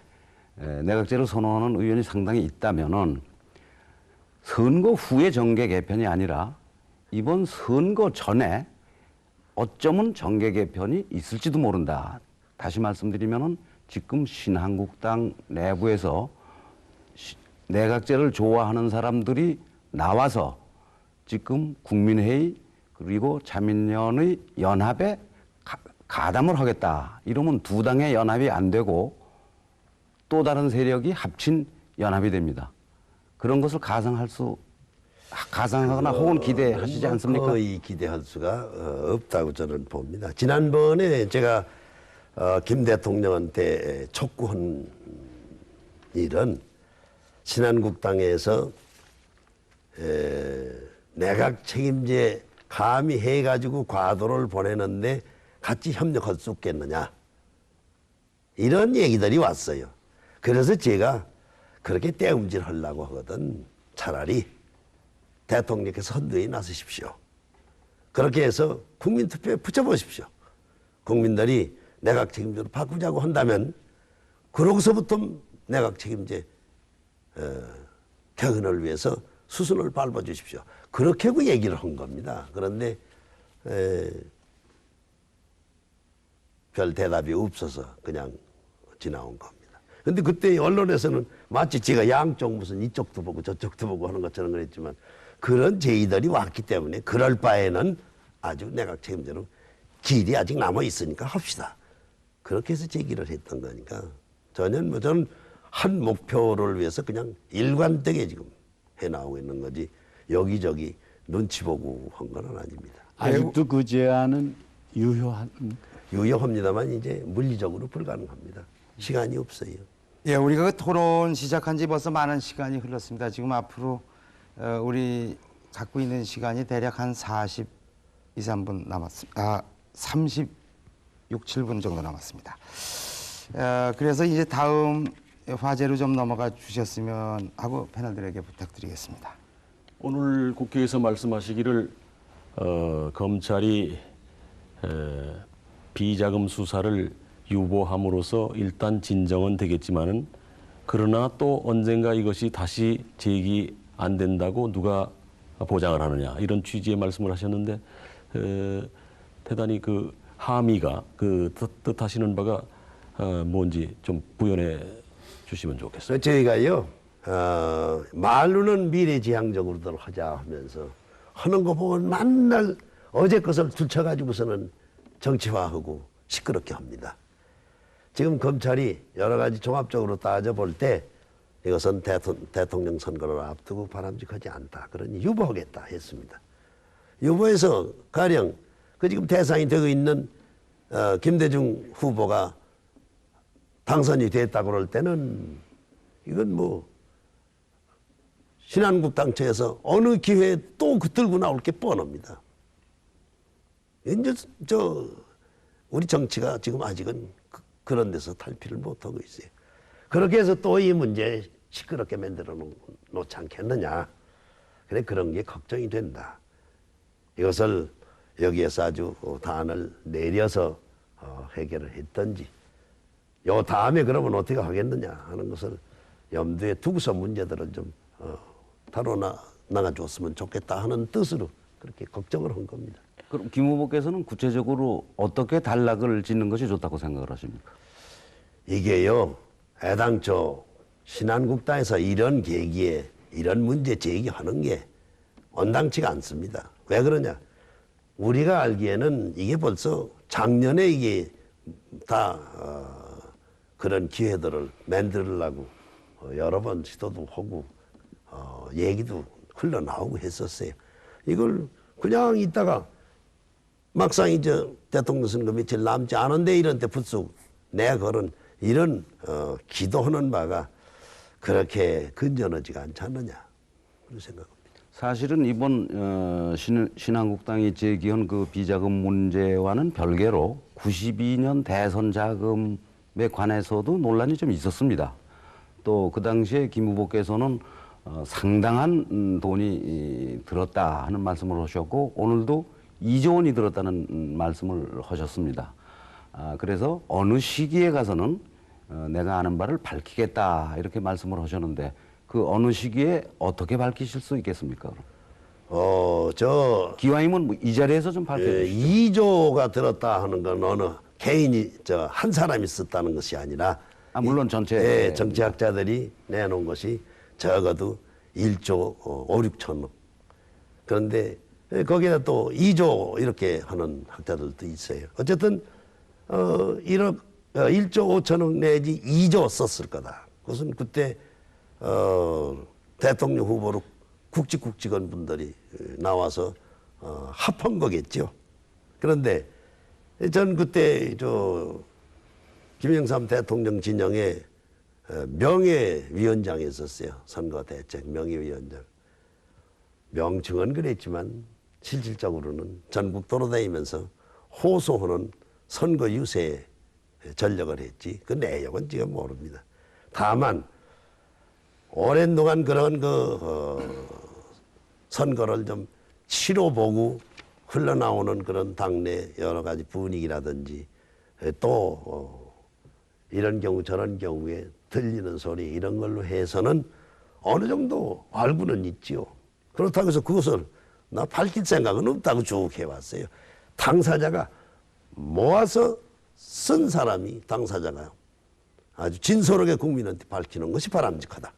S2: 내각제를 선언하는 의원이 상당히 있다면은 선거 후의 정계 개편이 아니라 이번 선거 전에 어쩌면 정계 개편이 있을지도 모른다. 다시 말씀드리면은 지금 신한국당 내부에서 내각제를 좋아하는 사람들이 나와서 지금 국민회의 그리고 자민련의 연합에 가담을 하겠다. 이러면 두 당의 연합이 안 되고 또 다른 세력이 합친 연합이 됩니다. 그런 것을 가상하거나 혹은 기대하시지 않습니까?
S3: 거의 기대할 수가 없다고 저는 봅니다. 지난번에 제가 김 대통령한테 촉구한 일은 신한국당에서 내각 책임제 감히 해가지고 과도를 보내는데 같이 협력할 수 없겠느냐 이런 얘기들이 왔어요. 그래서 제가 그렇게 떼움질 하려고 하거든 차라리 대통령께서 선두에 나서십시오. 그렇게 해서 국민투표에 붙여보십시오. 국민들이 내각 책임제로 바꾸자고 한다면 그러고서부터 내각 책임제 개헌을 위해서 수순을 밟아주십시오. 그렇게 그 얘기를 한 겁니다. 그런데 별 대답이 없어서 그냥 지나온 겁니다. 근데 그때 언론에서는 마치 제가 양쪽 무슨 이쪽도 보고 저쪽도 보고 하는 것처럼 그랬지만 그런 제의들이 왔기 때문에 그럴 바에는 아주 내각 책임제로 길이 아직 남아 있으니까 합시다. 그렇게 해서 제기를 했던 거니까 저는 한 목표를 위해서 그냥 일관되게 지금 해나오고 있는 거지 여기저기 눈치 보고 한 건 아닙니다.
S5: 아직도 그 제안은
S3: 유효합니다만 이제 물리적으로 불가능합니다. 시간이 없어요.
S1: 예, 우리가 그 토론 시작한 지 벌써 많은 시간이 흘렀습니다. 지금 앞으로 우리 갖고 있는 시간이 대략 한 40, 23분 남았습니다. 36, 7분 정도 남았습니다. 그래서 이제 다음 화제로 좀 넘어가 주셨으면 하고 패널들에게 부탁드리겠습니다.
S4: 오늘 국회에서 말씀하시기를 검찰이 비자금 수사를 유보함으로써 일단 진정은 되겠지만은 그러나 또 언젠가 이것이 다시 제기 안 된다고 누가 보장을 하느냐 이런 취지의 말씀을 하셨는데 대단히 그 함의가 그 뜻하시는 바가 뭔지 좀 부연해 주시면 좋겠어요.
S3: 저희가요 말로는 미래지향적으로들 하자 하면서 하는 거 보면 맨날 어제 것을 들쳐가지고서는 정치화하고 시끄럽게 합니다. 지금 검찰이 여러 가지 종합적으로 따져볼 때 이것은 대통령 선거를 앞두고 바람직하지 않다. 그러니 유보하겠다 했습니다. 유보해서 가령 그 지금 대상이 되고 있는 김대중 후보가 당선이 됐다고 그럴 때는 이건 뭐 신한국당 측에서 어느 기회에 또 들고 나올 게 뻔합니다. 이제 우리 정치가 지금 아직은 그런 데서 탈피를 못하고 있어요. 그렇게 해서 또 이 문제 시끄럽게 만들어 놓지 않겠느냐. 그래 그런 게 걱정이 된다. 이것을 여기에서 아주 단을 내려서 해결을 했던지 요 다음에 그러면 어떻게 하겠느냐 하는 것을 염두에 두고서 문제들을 좀 다뤄나가줬으면 좋겠다 하는 뜻으로 그렇게 걱정을 한 겁니다.
S2: 그럼 김 후보께서는 구체적으로 어떻게 단락을 짓는 것이 좋다고 생각을 하십니까?
S3: 이게요, 애당초 신한국당에서 이런 계기에 이런 문제 제기하는 게 온당치가 않습니다. 왜 그러냐? 우리가 알기에는 이게 벌써 작년에 이게 다 그런 기회들을 만들려고 여러 번 시도도 하고 얘기도 흘러나오고 했었어요. 이걸 그냥 있다가 막상 이제 대통령 선거 며칠 남지 않은데 이런 데 불쑥 내걸은 이런 기도하는 바가 그렇게 건전하지가 않지 않느냐 그런 생각합니다.
S2: 사실은 이번 신한국당이 제기한 그 비자금 문제와는 별개로 92년 대선 자금에 관해서도 논란이 좀 있었습니다. 또 그 당시에 김 후보께서는 상당한 돈이 들었다 하는 말씀을 하셨고 오늘도 2조 원이 들었다는 말씀을 하셨습니다. 그래서 어느 시기에 가서는 내가 아는 바를 밝히겠다 이렇게 말씀을 하셨는데 그 어느 시기에 어떻게 밝히실 수 있겠습니까? 기왕이면 뭐이 자리에서 좀 밝혀주시죠.
S3: 2조가 들었다 하는 건 어느 개인이 한 사람이 썼다는 것이 아니라
S2: 물론 전체
S3: 정치학자들이 내놓은 것이 적어도 1조 5, 6천억. 그런데 거기다 또 2조 이렇게 하는 학자들도 있어요. 어쨌든 1조 5천억 내지 2조 썼을 거다. 그것은 그때 대통령 후보로 국직원 분들이 나와서 합한 거겠죠. 그런데 전 그때 김영삼 대통령 진영에 명예위원장이 있었어요. 선거대책 명예위원장. 명칭은 그랬지만 실질적으로는 전국 돌아다니면서 호소하는 선거 유세에 전력을 했지. 그 내용은 제가 모릅니다. 다만 오랜 동안 그런 선거를 좀 치러보고 흘러나오는 그런 당내 여러 가지 분위기라든지 또 이런 경우 저런 경우에 들리는 소리 이런 걸로 해서는 어느 정도 알고는 있지요. 그렇다고 해서 그것을 나 밝힐 생각은 없다고 쭉 해왔어요. 당사자가 모아서 쓴 사람이 당사자가 아주 진솔하게 국민한테 밝히는 것이 바람직하다.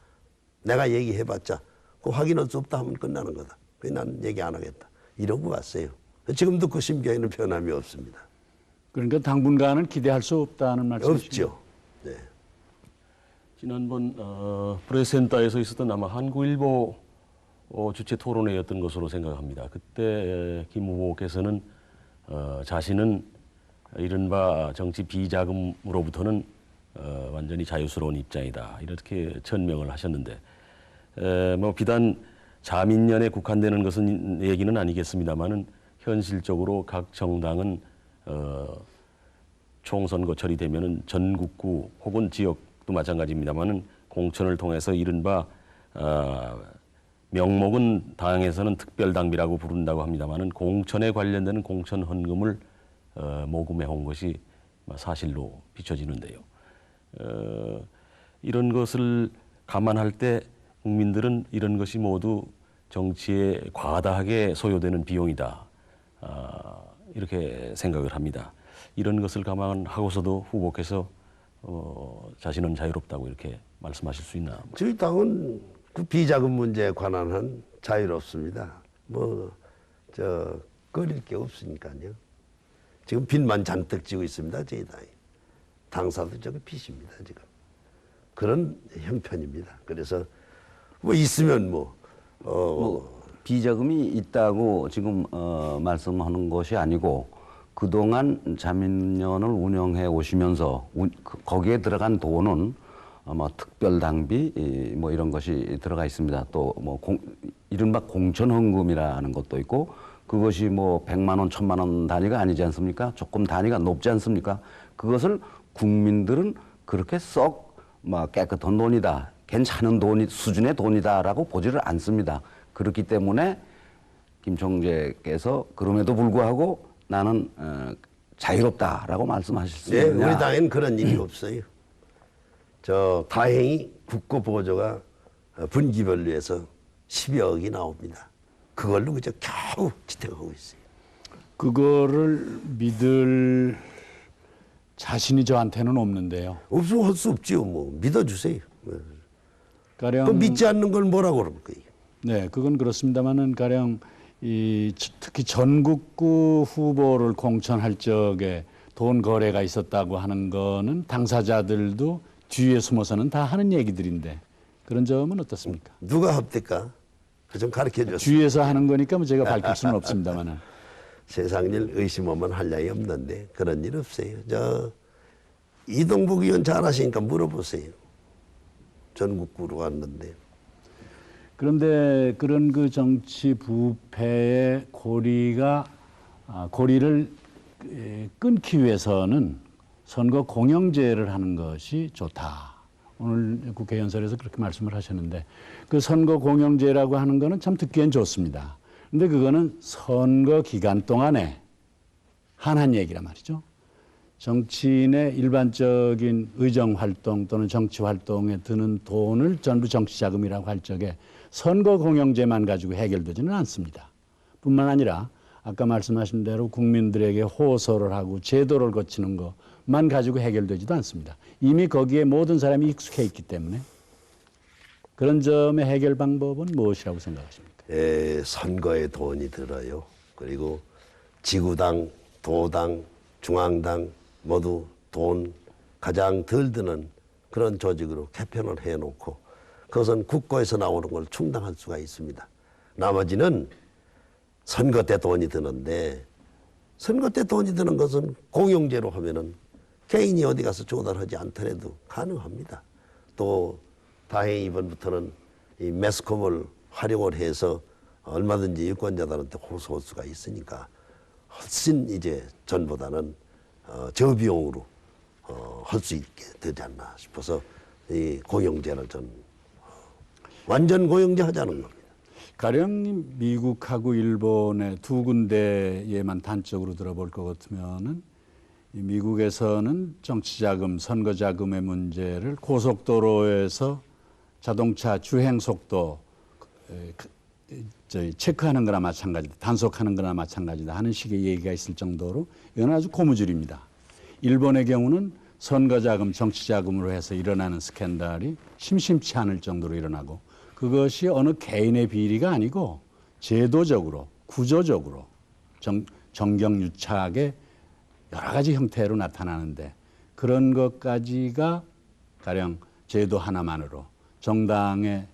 S3: 내가 얘기해봤자 그 확인할 수 없다 하면 끝나는 거다. 그래서 난 얘기 안 하겠다. 이러고 왔어요. 지금도 그 심경에는 변함이 없습니다.
S5: 그러니까 당분간은 기대할 수 없다는 말씀이시죠?
S3: 없죠. 네.
S4: 지난번 프레센터에서 있었던 아마 한국일보 주최 토론회였던 것으로 생각합니다. 그때 김 후보께서는 자신은 이른바 정치 비자금으로부터는 완전히 자유스러운 입장이다 이렇게 천명을 하셨는데 뭐 비단 자민련에 국한되는 것은 얘기는 아니겠습니다만은 현실적으로 각 정당은 총선거철이 되면은 전국구 혹은 지역도 마찬가지입니다만은 공천을 통해서 이른바 명목은 당에서는 특별당비라고 부른다고 합니다만은 공천에 관련되는 공천 헌금을 모금해 온 것이 사실로 비춰지는데요. 이런 것을 감안할 때 국민들은 이런 것이 모두 정치에 과다하게 소요되는 비용이다. 이렇게 생각을 합니다. 이런 것을 감안하고서도 후보께서 자신은 자유롭다고 이렇게 말씀하실 수 있나?
S3: 저희 당은 그 비자금 문제에 관한 한 자유롭습니다. 꺼릴 게 없으니까요. 지금 빚만 잔뜩 지고 있습니다. 저희 당이. 당사도 저거 빚입니다. 지금. 그런 형편입니다. 그래서 있으면
S2: 비자금이 있다고 지금 말씀하는 것이 아니고 그동안 자민련을 운영해 오시면서 거기에 들어간 돈은 특별당비 뭐 이런 것이 들어가 있습니다. 또 이른바 공천헌금이라는 것도 있고 그것이 100만 원, 1000만 원 단위가 아니지 않습니까? 조금 단위가 높지 않습니까? 그것을 국민들은 그렇게 썩 깨끗한 돈이다, 괜찮은 수준의 돈이다라고 보지를 않습니다. 그렇기 때문에 김 총재께서 그럼에도 불구하고 나는 자유롭다라고 말씀하실 수
S3: 네,
S2: 있느냐?
S3: 우리 당에는 그런 일이 없어요. 다행히 국고 보조가 분기별로 해서 10여억이 나옵니다. 그걸로 그저 겨우 지탱하고 있어요.
S5: 그거를 믿을 자신이 저한테는 없는데요.
S3: 없으면 할 수 없지요. 믿어주세요.
S5: 가령
S3: 그 믿지 않는 걸 뭐라고 그럴 거예요.
S5: 네, 그건 그렇습니다만은 가령 특히 전국구 후보를 공천할 적에 돈 거래가 있었다고 하는 거는 당사자들도 뒤에 숨어서는 다 하는 얘기들인데 그런 점은 어떻습니까?
S3: 누가 합니까? 좀 가르쳐 줬어요.
S5: 뒤에서 하는 거니까 제가 밝힐 수는 없습니다만은.
S3: 세상 일 의심하면 할 나위 없는데 그런 일 없어요. 이동복 의원 잘 아시니까 물어보세요. 전국구로 왔는데.
S5: 그런데 그런 그 정치 부패의 고리를 끊기 위해서는 선거 공영제를 하는 것이 좋다. 오늘 국회 연설에서 그렇게 말씀을 하셨는데 그 선거 공영제라고 하는 거는 참 듣기엔 좋습니다. 근데 그거는 선거 기간 동안에 한한 얘기란 말이죠. 정치인의 일반적인 의정 활동 또는 정치 활동에 드는 돈을 전부 정치 자금이라고 할 적에 선거 공영제만 가지고 해결되지는 않습니다. 뿐만 아니라 아까 말씀하신 대로 국민들에게 호소를 하고 제도를 거치는 것만 가지고 해결되지도 않습니다. 이미 거기에 모든 사람이 익숙해 있기 때문에 그런 점의 해결 방법은 무엇이라고 생각하십니까?
S3: 선거에 돈이 들어요. 그리고 지구당, 도당, 중앙당 모두 돈 가장 덜 드는 그런 조직으로 개편을 해놓고 그것은 국고에서 나오는 걸 충당할 수가 있습니다. 나머지는 선거 때 돈이 드는데 선거 때 돈이 드는 것은 공용제로 하면은 개인이 어디 가서 조달하지 않더라도 가능합니다. 또 다행히 이번부터는 이 매스컴을 활용을 해서 얼마든지 유권자들한테 호소할 수가 있으니까 훨씬 이제 전보다는 저비용으로 할 수 있게 되지 않나 싶어서 이 공영제를 전 완전 공영제 하자는 겁니다.
S5: 가령 미국하고 일본의 두 군데에만 단적으로 들어볼 것 같으면은 미국에서는 정치자금, 선거자금의 문제를 고속도로에서 자동차 주행 속도 체크하는 거나 마찬가지다, 단속하는 거나 마찬가지다 하는 식의 얘기가 있을 정도로 이건 아주 고무줄입니다. 일본의 경우는 선거자금, 정치자금으로 해서 일어나는 스캔들이 심심치 않을 정도로 일어나고 그것이 어느 개인의 비리가 아니고 제도적으로, 구조적으로 정경유착의 여러 가지 형태로 나타나는데 그런 것까지가 가령 제도 하나만으로 정당의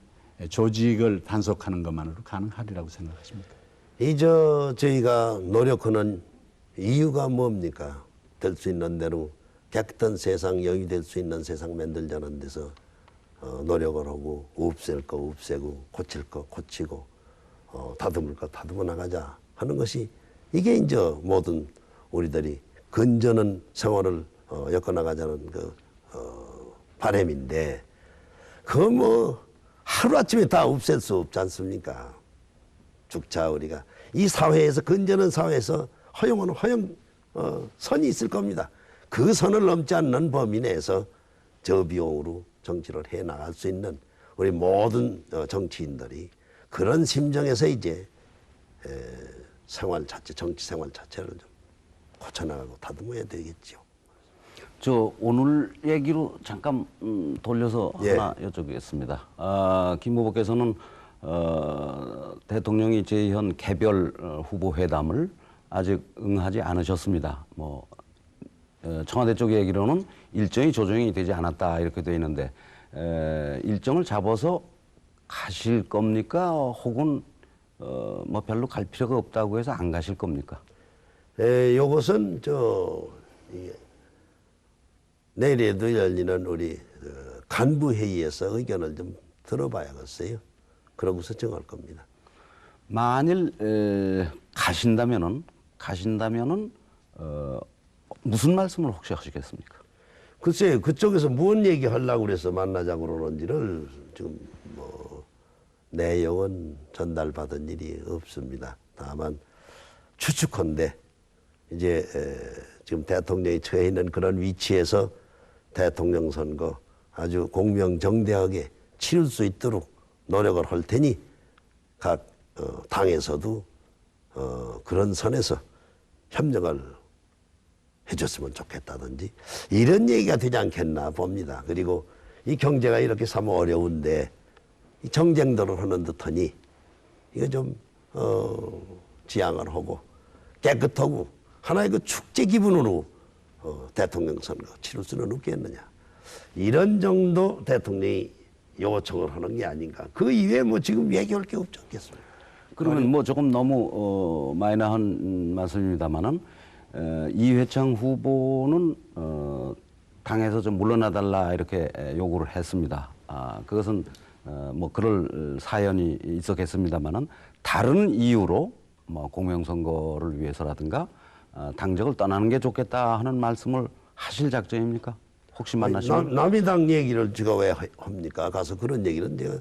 S5: 조직을 단속하는 것만으로 가능하리라고 생각하십니까?
S3: 저희가 노력하는 이유가 뭡니까? 될 수 있는 대로 깨끗한 세상, 영이 될 수 있는 세상 만들자는 데서 노력을 하고 없앨 거 없애고 고칠 거 고치고 다듬을 거 다듬어 나가자 하는 것이 이게 이제 모든 우리들이 건전한 생활을 엮어 나가자는 그 바람인데 그거 뭐 하루아침에 다 없앨 수 없지 않습니까? 죽자 우리가 이 사회에서 건전한 사회에서 허용은 허용 선이 있을 겁니다. 그 선을 넘지 않는 범위 내에서 저비용으로 정치를 해 나갈 수 있는 우리 모든 정치인들이 그런 심정에서 이제 생활 자체, 정치 생활 자체를 좀 고쳐나가고 다듬어야 되겠죠.
S2: 저 오늘 얘기로 잠깐 돌려서 하나 여쭤보겠습니다. 김 후보께서는 대통령이 제의한 개별 후보 회담을 아직 응하지 않으셨습니다. 뭐 청와대 쪽 얘기로는 일정이 조정이 되지 않았다 이렇게 돼 있는데 일정을 잡아서 가실 겁니까? 혹은 뭐 별로 갈 필요가 없다고 해서 안 가실 겁니까?
S3: 요것은 내일에도 열리는 우리 간부 회의에서 의견을 좀 들어봐야겠어요. 그러고서 정할 겁니다.
S2: 만일 가신다면은 무슨 말씀을 혹시 하시겠습니까?
S3: 글쎄요, 그쪽에서 무슨 얘기 하려고 그래서 만나자고 그러는지를 지금 뭐 내용은 전달받은 일이 없습니다. 다만 추측컨대 이제 지금 대통령이 처해 있는 그런 위치에서 대통령 선거 아주 공명정대하게 치를 수 있도록 노력을 할 테니 각 당에서도 그런 선에서 협력을 해줬으면 좋겠다든지 이런 얘기가 되지 않겠나 봅니다. 그리고 이 경제가 이렇게 참 어려운데 이 정쟁들을 하는 듯하니 이거 좀 지양을 하고 깨끗하고 하나의 그 축제 기분으로 대통령 선거 치를 수는 없겠느냐. 이런 정도 대통령이 요청을 하는 게 아닌가. 그 이외에 뭐 지금 얘기할 게 없지 않겠습니까?
S2: 그러면 뭐 조금 너무 마이너한 말씀입니다만은 이회창 후보는 당에서 좀 물러나달라 이렇게 요구를 했습니다. 그것은 뭐 그럴 사연이 있었겠습니다만은 다른 이유로 뭐 공명선거를 위해서라든가 당적을 떠나는 게 좋겠다 하는 말씀을 하실 작정입니까? 혹시 만나시면?
S3: 남의 당 얘기를 제가 왜 합니까? 가서 그런 얘기는 제가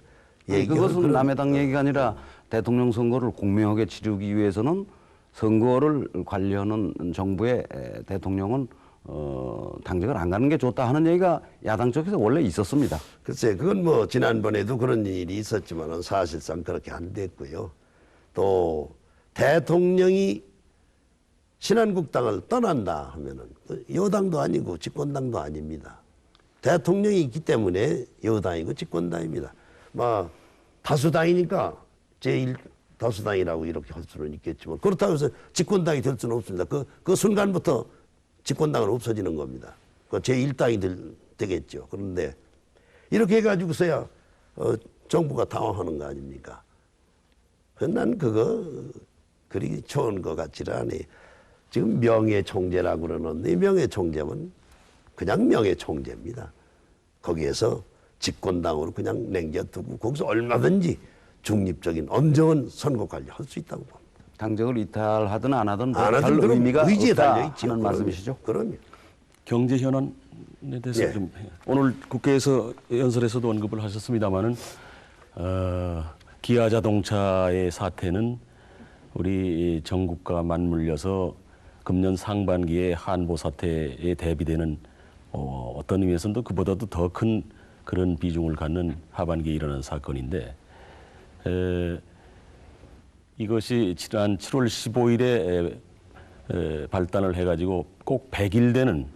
S2: 그것은 남의 당 얘기가 아니라 대통령 선거를 공명하게 치르기 위해서는 선거를 관리하는 정부의 대통령은 당직을 안 가는 게 좋다 하는 얘기가 야당 쪽에서 원래 있었습니다.
S3: 글쎄, 그건 뭐 지난번에도 그런 일이 있었지만은 사실상 그렇게 안 됐고요. 또 대통령이 신한국당을 떠난다 하면은 여당도 아니고 집권당도 아닙니다. 대통령이 있기 때문에 여당이고 집권당입니다. 뭐 다수당이니까 제1 다수당이라고 이렇게 할 수는 있겠지만 그렇다고 해서 집권당이 될 수는 없습니다. 그 순간부터 집권당은 없어지는 겁니다. 그 제1당이 되겠죠. 그런데 이렇게 해가지고서야 정부가 당황하는 거 아닙니까? 난 그거 그리 좋은 것 같지는 않아요. 지금 명예총재라고 그러는데 이 명예총재는 그냥 명예총재입니다. 거기에서 집권당으로 그냥 남겨두고 거기서 얼마든지 중립적인 엄정한 선거 관리할 수 있다고 봅니다.
S2: 당직을 이탈하든 안 하든
S3: 안
S2: 별
S3: 하든 그럼
S2: 의미가
S3: 의지에
S2: 없다
S3: 달려있죠.
S2: 하는 말씀이시죠?
S3: 그럼요.
S4: 경제 현안에 대해서
S3: 예.
S4: 좀 오늘 국회에서 연설에서도 언급을 하셨습니다마는 기아 자동차의 사태는 우리 정국과 맞물려서 금년 상반기에 한보 사태에 대비되는 어떤 의미에서는 그보다도 더 큰 그런 비중을 갖는 하반기에 일어난 사건인데 이것이 지난 7월 15일에 발단을 해가지고 꼭 100일 되는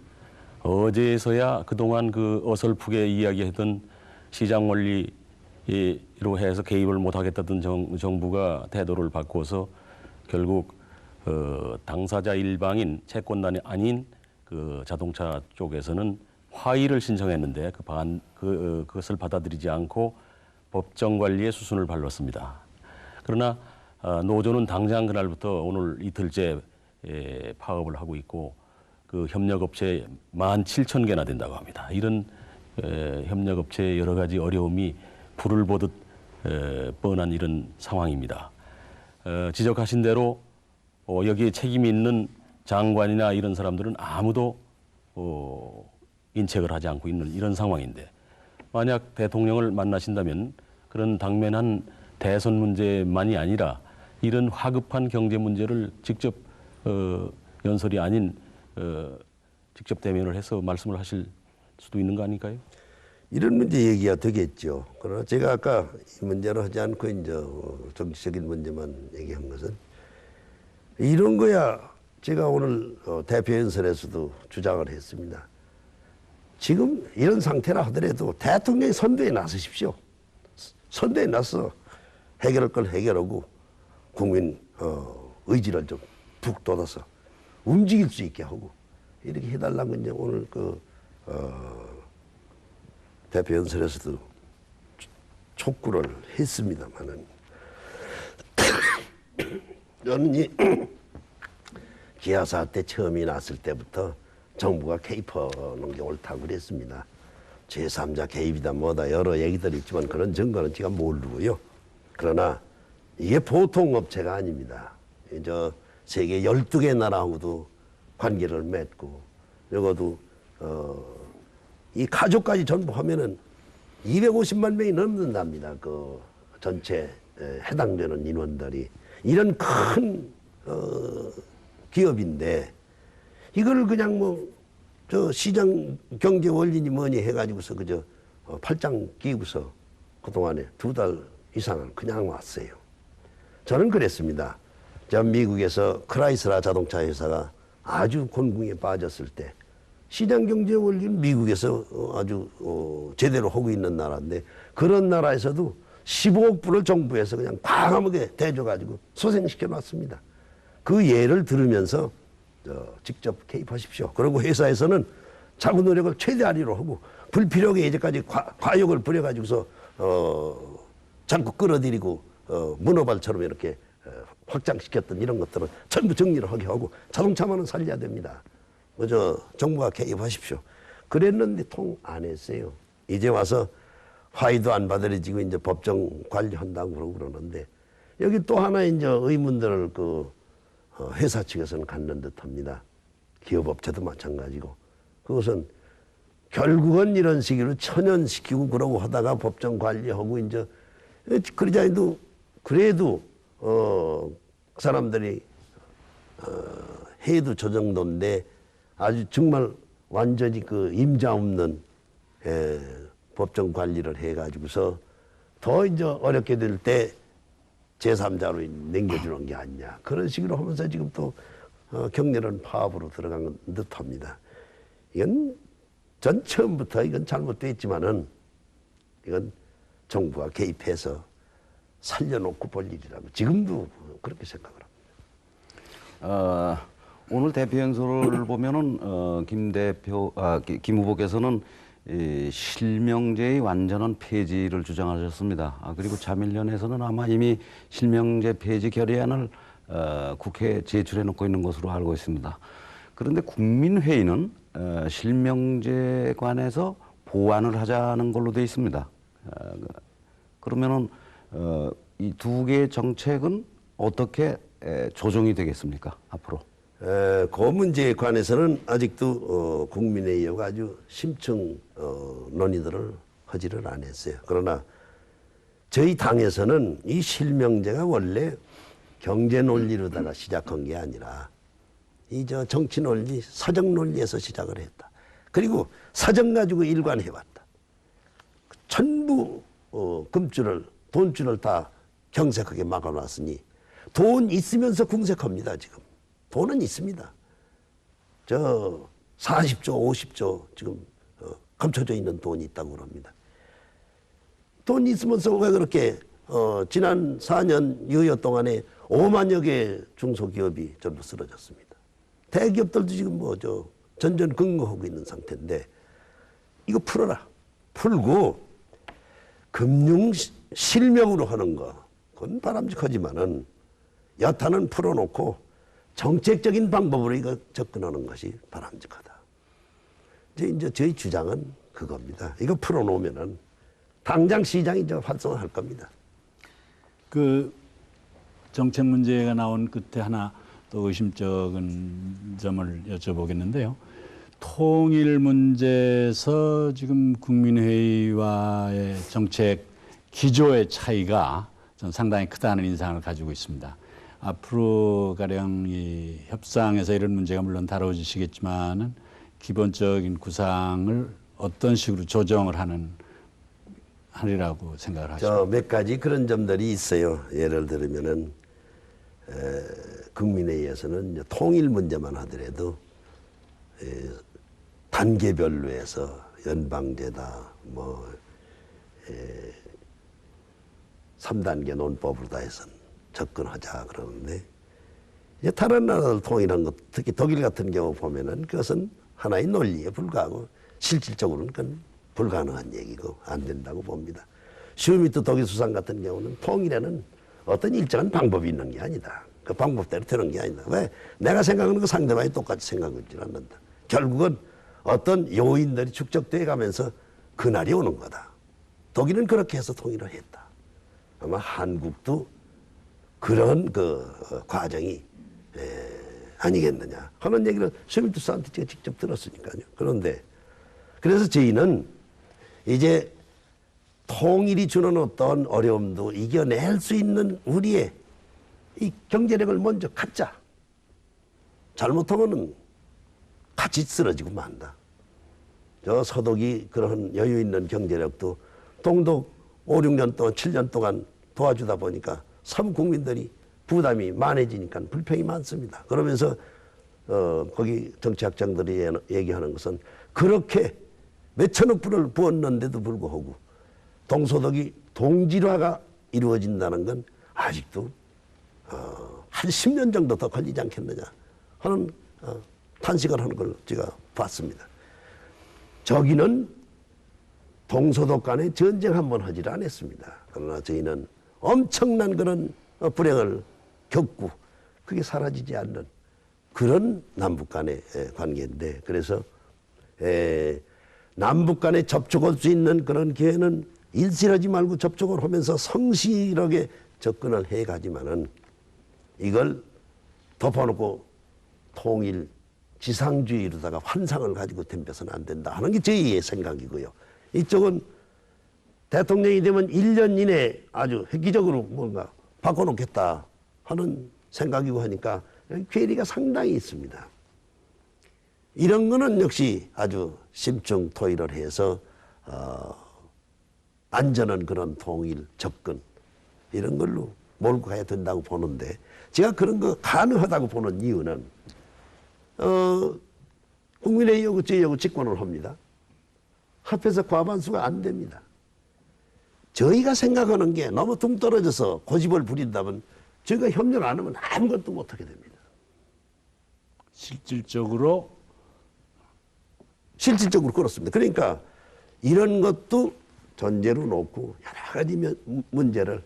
S4: 어제에서야 그동안 그 어설프게 이야기했던 시장 원리로 해서 개입을 못하겠다던 정부가 태도를 바꿔서 결국 당사자 일방인 채권단이 아닌 그 자동차 쪽에서는 화의를 신청했는데 그것을 받아들이지 않고 법정 관리의 수순을 밟았습니다. 그러나 노조는 당장 그날부터 오늘 이틀째 파업을 하고 있고 그 협력업체 17,000개나 된다고 합니다. 이런 협력업체의 여러 가지 어려움이 불을 보듯 뻔한 이런 상황입니다. 지적하신 대로 여기에 책임이 있는 장관이나 이런 사람들은 아무도 인책을 하지 않고 있는 이런 상황인데 만약 대통령을 만나신다면 그런 당면한 대선 문제만이 아니라 이런 화급한 경제 문제를 직접 연설이 아닌 직접 대면을 해서 말씀을 하실 수도 있는 거 아닐까요?
S3: 이런 문제 얘기가 되겠죠. 그러나 제가 아까 이 문제로 하지 않고 이제 정치적인 문제만 얘기한 것은 이런 거야 제가 오늘 대표 연설에서도 주장을 했습니다. 지금 이런 상태라 하더라도 대통령이 선두에 나서십시오. 선두에 나서 해결할 걸 해결하고 국민 의지를 좀 푹 돋아서 움직일 수 있게 하고 이렇게 해달라고 이제 오늘 대표 연설에서도 촉구를 했습니다만은 저는 이 기아 사태 처음이 났을 때부터 정부가 개입하는 게 옳다고 그랬습니다. 제3자 개입이다 뭐다 여러 얘기들이 있지만 그런 증거는 제가 모르고요. 그러나 이게 보통 업체가 아닙니다. 저 세계 12개 나라하고도 관계를 맺고 적어도 이 가족까지 전부 하면은 250만 명이 넘는답니다. 그 전체 해당되는 인원들이 이런 큰 기업인데 이걸 그냥 뭐 저 시장 경제 원리니 뭐니 해가지고서 그저 팔짱 끼고서 그동안에 2달 이상을 그냥 왔어요. 저는 그랬습니다. 저 미국에서 크라이슬라 자동차 회사가 아주 곤궁에 빠졌을 때 시장 경제 원리는 미국에서 아주 제대로 하고 있는 나라인데 그런 나라에서도 15억 불을 정부에서 그냥 과감하게 대줘가지고 소생시켜 놨습니다. 그 예를 들으면서 직접 개입하십시오. 그리고 회사에서는 자구 노력을 최대한으로 하고 불필요하게 이제까지 과욕을 부려가지고서 자꾸 끌어들이고 문어발처럼 이렇게 확장시켰던 이런 것들은 전부 정리를 하게 하고 자동차만은 살려야 됩니다. 먼저 정부가 개입하십시오. 그랬는데 통 안 했어요. 이제 와서 화의도 안 받아들이고 이제 법정 관리한다고 그러고 그러는데 여기 또 하나 이제 의문들을 회사 측에서는 갖는 듯합니다. 기업업체도 마찬가지고 그것은 결국은 이런 식으로 천연시키고 그러고 하다가 법정 관리하고 이제 그러지 않아도 그래도 사람들이 해도 저 정도인데 아주 정말 완전히 그 임자 없는 법정 관리를 해가지고서 더 이제 어렵게 될 때 제3자로 남겨주는 게 아니냐. 그런 식으로 하면서 지금 또 격렬한 파업으로 들어간 듯합니다. 이건 전 처음부터 이건 잘못됐지만은 이건 정부가 개입해서 살려놓고 볼 일이라고 지금도 그렇게 생각을 합니다.
S2: 오늘 대표 연설을 보면은 김 후보께서는 이 실명제의 완전한 폐지를 주장하셨습니다. 그리고 자민련에서는 아마 이미 실명제 폐지 결의안을 국회에 제출해 놓고 있는 것으로 알고 있습니다. 그런데 국민회의는 실명제에 관해서 보완을 하자는 걸로 되어 있습니다. 그러면은 이 두 개의 정책은 어떻게 조정이 되겠습니까? 앞으로?
S3: 그 문제에 관해서는 아직도 국민의회가 아주 심층 논의들을 하지를 안 했어요. 그러나 저희 당에서는 이 실명제가 원래 경제 논리로다가 시작한 게 아니라 이 정치 논리, 사정 논리에서 시작을 했다. 그리고 사정 가지고 일관해왔다. 전부 금줄을, 돈줄을 다 경색하게 막아놨으니 돈 있으면서 궁색합니다, 지금. 돈은 있습니다. 저 40조, 50조 지금 감춰져 있는 돈이 있다고 합니다. 돈 있으면서 왜 그렇게 지난 4년 유효 동안에 5만여 개 중소기업이 전부 쓰러졌습니다. 대기업들도 지금 전전긍긍하고 있는 상태인데 이거 풀어라. 풀고 금융 실명으로 하는 거 그건 바람직하지만은 여타는 풀어놓고 정책적인 방법으로 이거 접근하는 것이 바람직하다. 이제 저희 주장은 그겁니다. 이거 풀어놓으면은 당장 시장이 활성화할 겁니다.
S5: 그 정책 문제가 나온 끝에 하나 또 의심적인 점을 여쭤보겠는데요. 통일 문제에서 지금 국민회의와의 정책 기조의 차이가 전 상당히 크다는 인상을 가지고 있습니다. 앞으로 가령 이 협상에서 이런 문제가 물론 다뤄지시겠지만은 기본적인 구상을 어떤 식으로 조정을 하리라고 생각을 하십니까?
S3: 몇 가지 그런 점들이 있어요. 예를 들면은 국민회의에서는 통일 문제만 하더라도 단계별로 해서 연방제다 3단계 논법으로 다 해서 접근하자 그러는데 이제 다른 나라들 통일한 것, 특히 독일 같은 경우 보면은 그것은 하나의 논리에 불과하고 실질적으로는 그건 불가능한 얘기고 안 된다고 봅니다. 슈미트 독일 수상 같은 경우는 통일에는 어떤 일정한 방법이 있는 게 아니다. 그 방법대로 되는 게 아니다. 왜? 내가 생각하는 거 상대방이 똑같이 생각하지 않는다. 결국은 어떤 요인들이 축적돼 가면서 그날이 오는 거다. 독일은 그렇게 해서 통일을 했다. 아마 한국도 그런 과정이 아니겠느냐 하는 얘기를 슈미트 수상한테 제가 직접 들었으니까요. 그런데 그래서 저희는 이제 통일이 주는 어떤 어려움도 이겨낼 수 있는 우리의 이 경제력을 먼저 갖자. 잘못하면은 같이 쓰러지고 만다. 저 서독이 그런 여유 있는 경제력도 동독 5, 6년 동안 7년 동안 도와주다 보니까 국민들이 부담이 많아지니까 불평이 많습니다. 그러면서 거기 정치학장들이 얘기하는 것은 그렇게 몇천억 불을 부었는데도 불구하고 동소독이 동질화가 이루어진다는 건 아직도 한 10년 정도 더 걸리지 않겠느냐 하는 탄식을 하는 걸 제가 봤습니다. 저기는 동소독 간에 전쟁 한번 하지를 않았습니다. 그러나 저희는 엄청난 그런 불행을 겪고 그게 사라지지 않는 그런 남북 간의 관계인데 그래서 남북 간에 접촉할 수 있는 그런 기회는 일실하지 말고 접촉을 하면서 성실하게 접근을 해가지만은 이걸 덮어놓고 통일 지상주의로다가 환상을 가지고 덤벼서는 안 된다 하는 게 저희의 생각이고요. 이쪽은 대통령이 되면 1년 이내에 아주 획기적으로 뭔가 바꿔놓겠다 하는 생각이고 하니까 괴리가 상당히 있습니다. 이런 거는 역시 아주 심층토의를 해서 안전한 그런 통일 접근 이런 걸로 몰고 가야 된다고 보는데 제가 그런 거 가능하다고 보는 이유는 국민의 요구 제 요구 직권을 합니다. 합해서 과반수가 안 됩니다. 저희가 생각하는 게 너무 둥떨어져서 고집을 부린다면 저희가 협력을 안 하면 아무것도 못하게 됩니다.
S5: 실질적으로
S3: 그렇습니다. 그러니까 이런 것도 전제로 놓고 여러 가지 문제를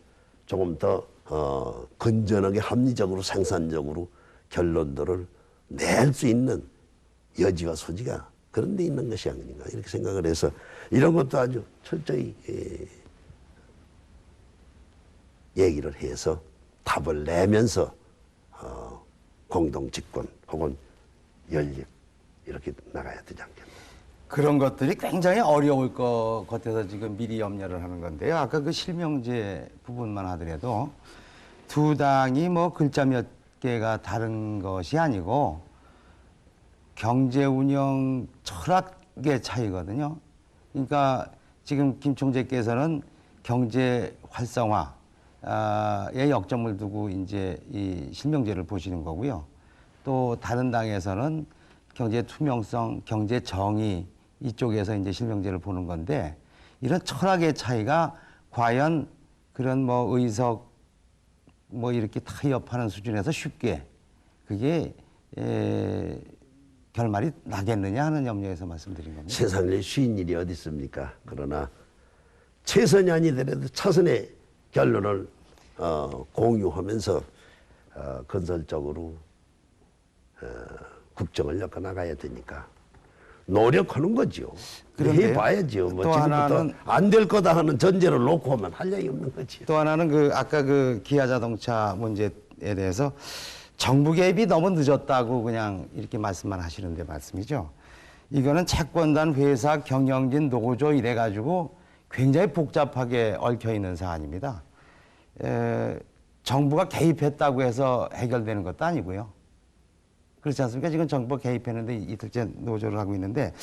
S3: 조금 더 건전하게 합리적으로 생산적으로 결론들을 낼 수 있는 여지와 소지가 그런 데 있는 것이 아닌가 이렇게 생각을 해서 이런 것도 아주 철저히 얘기를 해서 답을 내면서 공동 집권 혹은 연립 이렇게 나가야 되지 않겠나.
S1: 그런 것들이 굉장히 어려울 것 같아서 지금 미리 염려를 하는 건데요. 아까 그 실명제 부분만 하더라도 두 당이 뭐 글자 몇 개가 다른 것이 아니고 경제 운영 철학의 차이거든요. 그러니까 지금 김 총재께서는 경제 활성화에 역점을 두고 이제 이 실명제를 보시는 거고요. 또 다른 당에서는 경제 투명성, 경제 정의 이쪽에서 이제 실명제를 보는 건데 이런 철학의 차이가 과연 그런 뭐 의석 뭐 이렇게 타협하는 수준에서 쉽게 그게 결말이 나겠느냐 하는 염려에서 말씀드린 겁니다.
S3: 세상에 쉬운 일이 어디 있습니까? 그러나 최선이 아니더라도 차선의 결론을 공유하면서 건설적으로 국정을 엮어 나가야 되니까 노력하는 거죠.
S1: 그런데요,
S3: 해봐야죠. 뭐
S1: 또
S3: 지금부터 안 될 거다 하는 전제를 놓고 하면 할 얘기 없는 거죠.
S1: 또 하나는 그 아까 그 기아 자동차 문제에 대해서 정부 개입이 너무 늦었다고 그냥 이렇게 말씀만 하시는데 말씀이죠. 이거는 채권단, 회사, 경영진, 노조 이래가지고 굉장히 복잡하게 얽혀 있는 사안입니다. 정부가 개입했다고 해서 해결되는 것도 아니고요. 그렇지 않습니까? 지금 정부가 개입했는데 이틀째 노조를 하고 있는데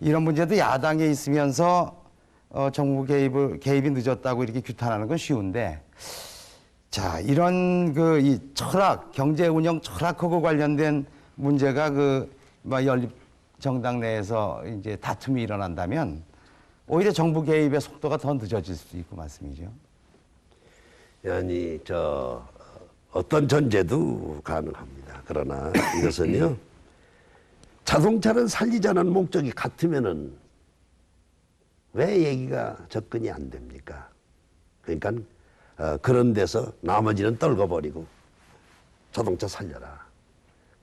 S1: 이런 문제도 야당에 있으면서 정부 개입이 늦었다고 이렇게 규탄하는 건 쉬운데 자, 이런 그 이 철학, 경제 운영 철학하고 관련된 문제가 그 뭐 연립 정당 내에서 이제 다툼이 일어난다면 오히려 정부 개입의 속도가 더 늦어질 수도 있고 말씀이죠.
S3: 아니 어떤 전제도 가능합니다. 그러나 이것은요 자동차를 살리자는 목적이 같으면은 왜 얘기가 접근이 안 됩니까? 그러니까 그런 데서 나머지는 떨궈버리고 자동차 살려라.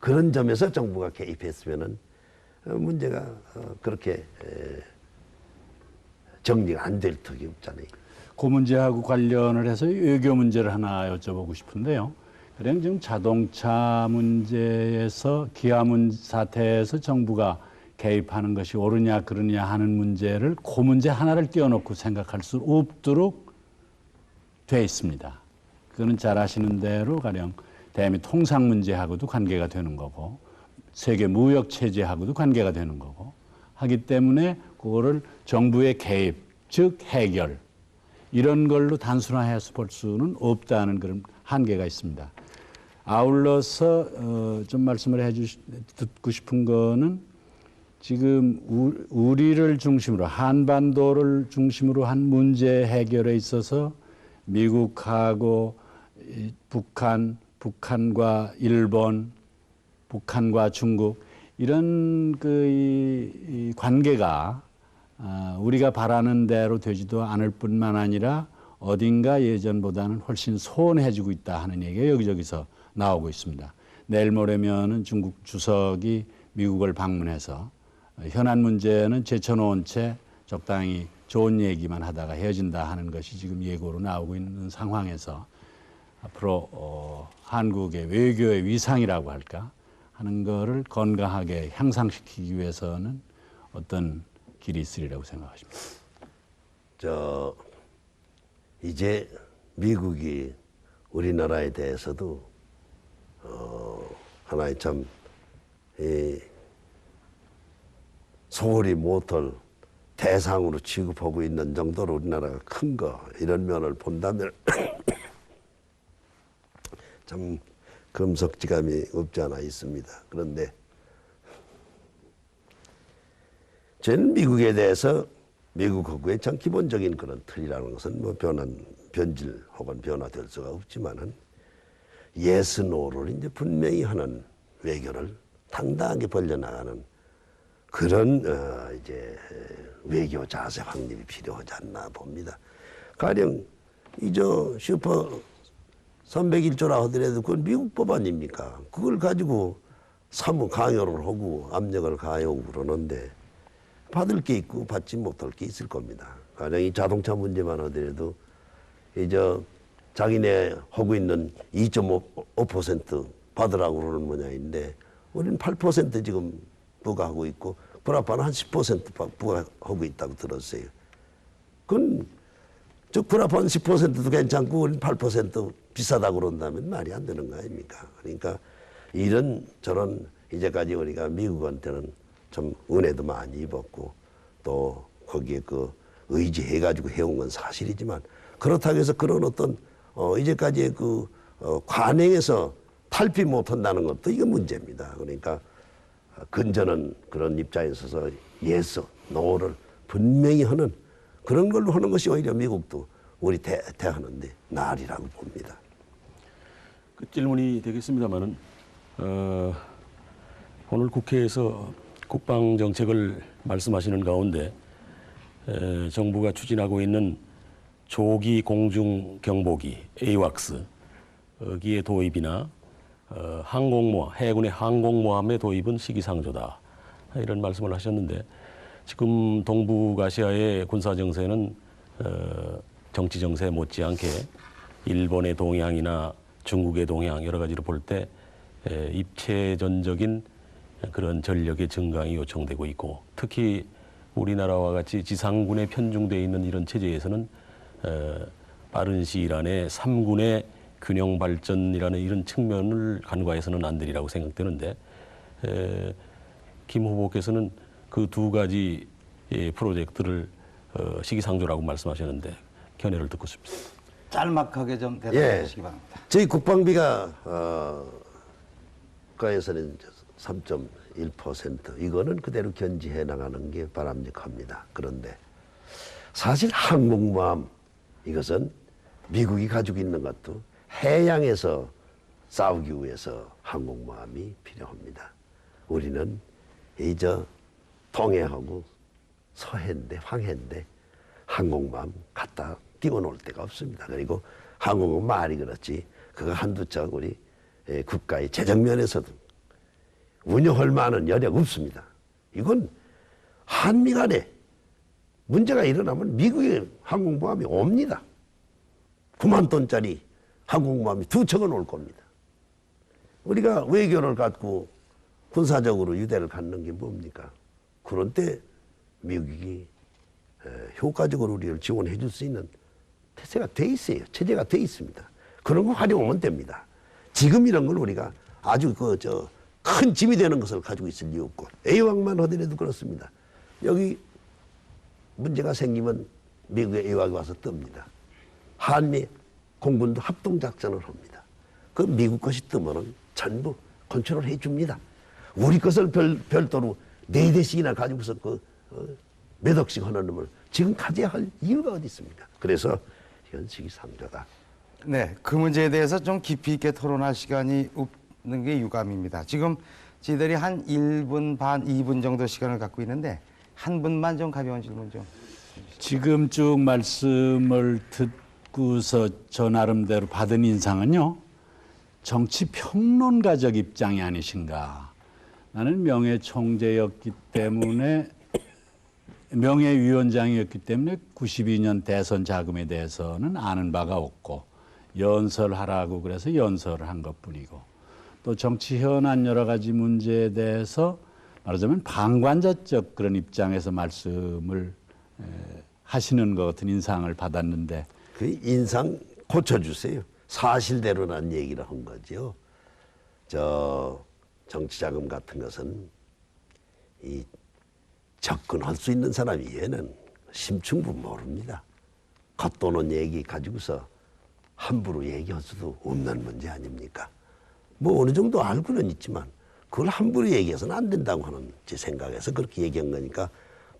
S3: 그런 점에서 정부가 개입했으면은 문제가 그렇게 정리가 안 될 턱이 없잖아요.
S5: 그 문제하고 관련을 해서 외교 문제를 하나 여쭤보고 싶은데요. 그냥 지금 자동차 문제에서 기아문 사태에서 정부가 개입하는 것이 옳으냐 그러냐 하는 문제를 그 문제 하나를 띄워놓고 생각할 수 없도록 돼 있습니다. 그거는 잘 아시는 대로 가령 대미 통상 문제하고도 관계가 되는 거고 세계 무역 체제하고도 관계가 되는 거고 하기 때문에 그거를 정부의 개입 즉 해결 이런 걸로 단순화해서 볼 수는 없다는 그런 한계가 있습니다. 아울러서 좀 말씀을 듣고 싶은 거는 지금 우리를 중심으로 한반도를 중심으로 한 문제 해결에 있어서 미국하고 북한과 일본, 북한과 중국 이런 이 관계가 우리가 바라는 대로 되지도 않을 뿐만 아니라 어딘가 예전보다는 훨씬 소원해지고 있다 하는 얘기가 여기저기서 나오고 있습니다. 내일 모레면은 중국 주석이 미국을 방문해서 현안 문제는 제쳐놓은 채 적당히 좋은 얘기만 하다가 헤어진다 하는 것이 지금 예고로 나오고 있는 상황에서 앞으로 한국의 외교의 위상이라고 할까 하는 거를 건강하게 향상시키기 위해서는 어떤 길이 있으리라고 생각하십니까?
S3: 이제 미국이 우리나라에 대해서도 하나의 참 소홀히 못할 대상으로 취급하고 있는 정도로 우리나라가 큰 거 이런 면을 본다면 참 금속지감이 없지 않아 있습니다. 그런데 저는 미국에 대해서 미국하고의 참 기본적인 그런 틀이라는 것은 뭐 변질 혹은 변화될 수가 없지만은 예스 노를 이제 분명히 하는 외교를 당당하게 벌려나가는 그런 이제 외교 자세 확립이 필요하지 않나 봅니다. 가령 이저 슈퍼 301조라 하더라도 그건 미국 법안입니까? 그걸 가지고 사무 강요를 하고 압력을 가하고 그러는데 받을 게 있고 받지 못할 게 있을 겁니다. 가령 이 자동차 문제만 하더라도 이제 자기네 하고 있는 2.5% 받으라고 그러는 모양인데 우리는 8% 지금 부과하고 있고 불합판은 한 10% 부과하고 있다고 들었어요. 그건 즉 불합판 10%도 괜찮고 우리는 8% 비싸다고 그런다면 말이 안 되는 거 아닙니까? 그러니까 이런 저런 이제까지 우리가 미국한테는 좀 은혜도 많이 입었고 또 거기에 그 의지해가지고 해온 건 사실이지만 그렇다고 해서 그런 어떤 이제까지의 그 관행에서 탈피 못한다는 것도 이게 문제입니다. 그러니까 근저는 그런 입장에 있어서 예스, 노를 분명히 하는 그런 걸로 하는 것이 오히려 미국도 우리 대하는데 나으리라고 봅니다.
S4: 그 질문이 되겠습니다만은 오늘 국회에서 국방 정책을 말씀하시는 가운데 정부가 추진하고 있는 조기 공중 경보기 AWACS 여기에 도입이나 항공모함, 해군의 항공모함의 도입은 시기상조다 이런 말씀을 하셨는데 지금 동북아시아의 군사 정세는 정치 정세 못지않게 일본의 동향이나 중국의 동향 여러 가지로 볼 때 입체전적인 그런 전력의 증강이 요청되고 있고 특히 우리나라와 같이 지상군에 편중되어 있는 이런 체제에서는 빠른 시일 안에 3군의 균형 발전이라는 이런 측면을 간과해서는 안 되리라고 생각되는데 김 후보께서는 그 두 가지 프로젝트를 시기상조라고 말씀하셨는데 견해를 듣고 싶습니다.
S1: 짤막하게 좀 대답해 주시기 바랍니다.
S3: 저희 국방비가 국가에서는 3.1% 이거는 그대로 견지해 나가는 게 바람직합니다. 그런데 사실 항공모함 이것은 미국이 가지고 있는 것도 해양에서 싸우기 위해서 항공모함이 필요합니다. 우리는 이제 동해하고 서해인데 황해인데 항공모함 갖다 띄워놓을 데가 없습니다. 그리고 항공은 말이 그렇지 그거 한두 척 우리 국가의 재정 면에서도 운영할 만한 여력 없습니다. 이건 한미 간에 문제가 일어나면 미국의 항공모함이 옵니다. 9만 톤짜리 항공모함이 2척은 올 겁니다. 우리가 외교를 갖고 군사적으로 유대를 갖는 게 뭡니까? 그런 때 미국이 효과적으로 우리를 지원해 줄 수 있는 태세가 돼 있어요. 체제가 돼 있습니다. 그런 거 활용하면 됩니다. 지금 이런 걸 우리가 아주 큰 짐이 되는 것을 가지고 있을 이유 없고 A왕만 하더라도 그렇습니다. 여기 문제가 생기면 미국의 A왕이 와서 뜹니다. 한미 공군도 합동작전을 합니다. 그 미국 것이 뜨면은 전부 컨트롤 해줍니다. 우리 것을 별도로 4대씩이나 가지고서 몇 억씩 하는 놈을 지금 가져야 할 이유가 어디 있습니까? 그래서 이건 시기상조다.
S1: 네, 그 문제에 대해서 좀 깊이 있게 토론할 시간이 없는 게 유감입니다. 지금 저희들이 한 1분 반, 2분 정도 시간을 갖고 있는데 한 분만 좀 가벼운 질문 좀.
S5: 지금 쭉 말씀을 듣고서 저 나름대로 받은 인상은요. 정치 평론가적 입장이 아니신가. 나는 명예총재였기 때문에 명예위원장이었기 때문에 92년 대선 자금에 대해서는 아는 바가 없고 연설하라고 그래서 연설을 한 것뿐이고 또 정치 현안 여러 가지 문제에 대해서 말하자면 방관자적 그런 입장에서 말씀을 하시는 것 같은 인상을 받았는데
S3: 그 인상 고쳐주세요. 사실대로란 얘기를 한 거죠. 정치자금 같은 것은 이 접근할 수 있는 사람이 얘는 심층부 모릅니다. 겉도는 얘기 가지고서 함부로 얘기할 수도 없는 문제 아닙니까? 뭐 어느 정도 알고는 있지만 그걸 함부로 얘기해서는 안 된다고 하는 제 생각에서 그렇게 얘기한 거니까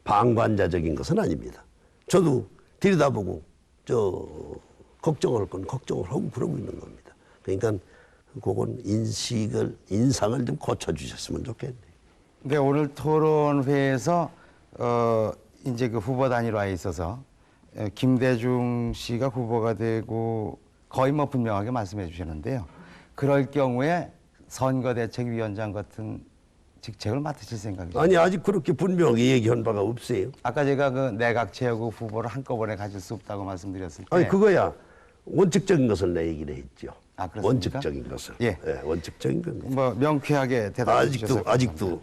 S3: 방관자적인 것은 아닙니다. 저도 들여다보고 걱정할 건 걱정을 하고 그러고 있는 겁니다. 그러니까 그건 인상을 좀 고쳐주셨으면 좋겠네요.
S1: 네, 오늘 토론회에서 이제 그 후보 단일화에 있어서 김대중 씨가 후보가 되고 거의 뭐 분명하게 말씀해 주셨는데요. 그럴 경우에 선거대책위원장 같은 직책을 맡으실 생각이죠?
S3: 아니 아직 그렇게 분명하게 얘기한 바가 없어요.
S1: 아까 제가 그 내각 최고 후보를 한꺼번에 가질 수 없다고 말씀드렸을 때
S3: 아니 그거야 원칙적인 것을 내 얘기를 했죠.
S1: 아, 그렇습니까?
S3: 원칙적인 것을.
S1: 예.
S3: 원칙적인 겁니다.
S1: 뭐 명쾌하게 대답해 주셔서
S3: 아직도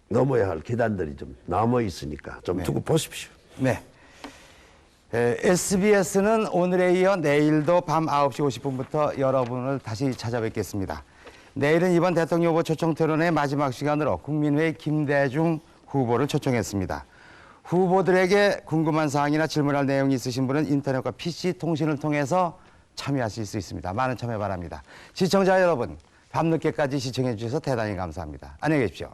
S3: 넘어야 할 계단들이 좀 남아 있으니까 좀 두고 보십시오.
S1: 네. SBS는 오늘에 이어 내일도 밤 9시 50분부터 여러분을 다시 찾아뵙겠습니다. 내일은 이번 대통령 후보 초청 토론의 마지막 시간으로 국민회의 김대중 후보를 초청했습니다. 후보들에게 궁금한 사항이나 질문할 내용이 있으신 분은 인터넷과 PC 통신을 통해서 참여하실 수 있습니다. 많은 참여 바랍니다. 시청자 여러분, 밤늦게까지 시청해 주셔서 대단히 감사합니다. 안녕히 계십시오.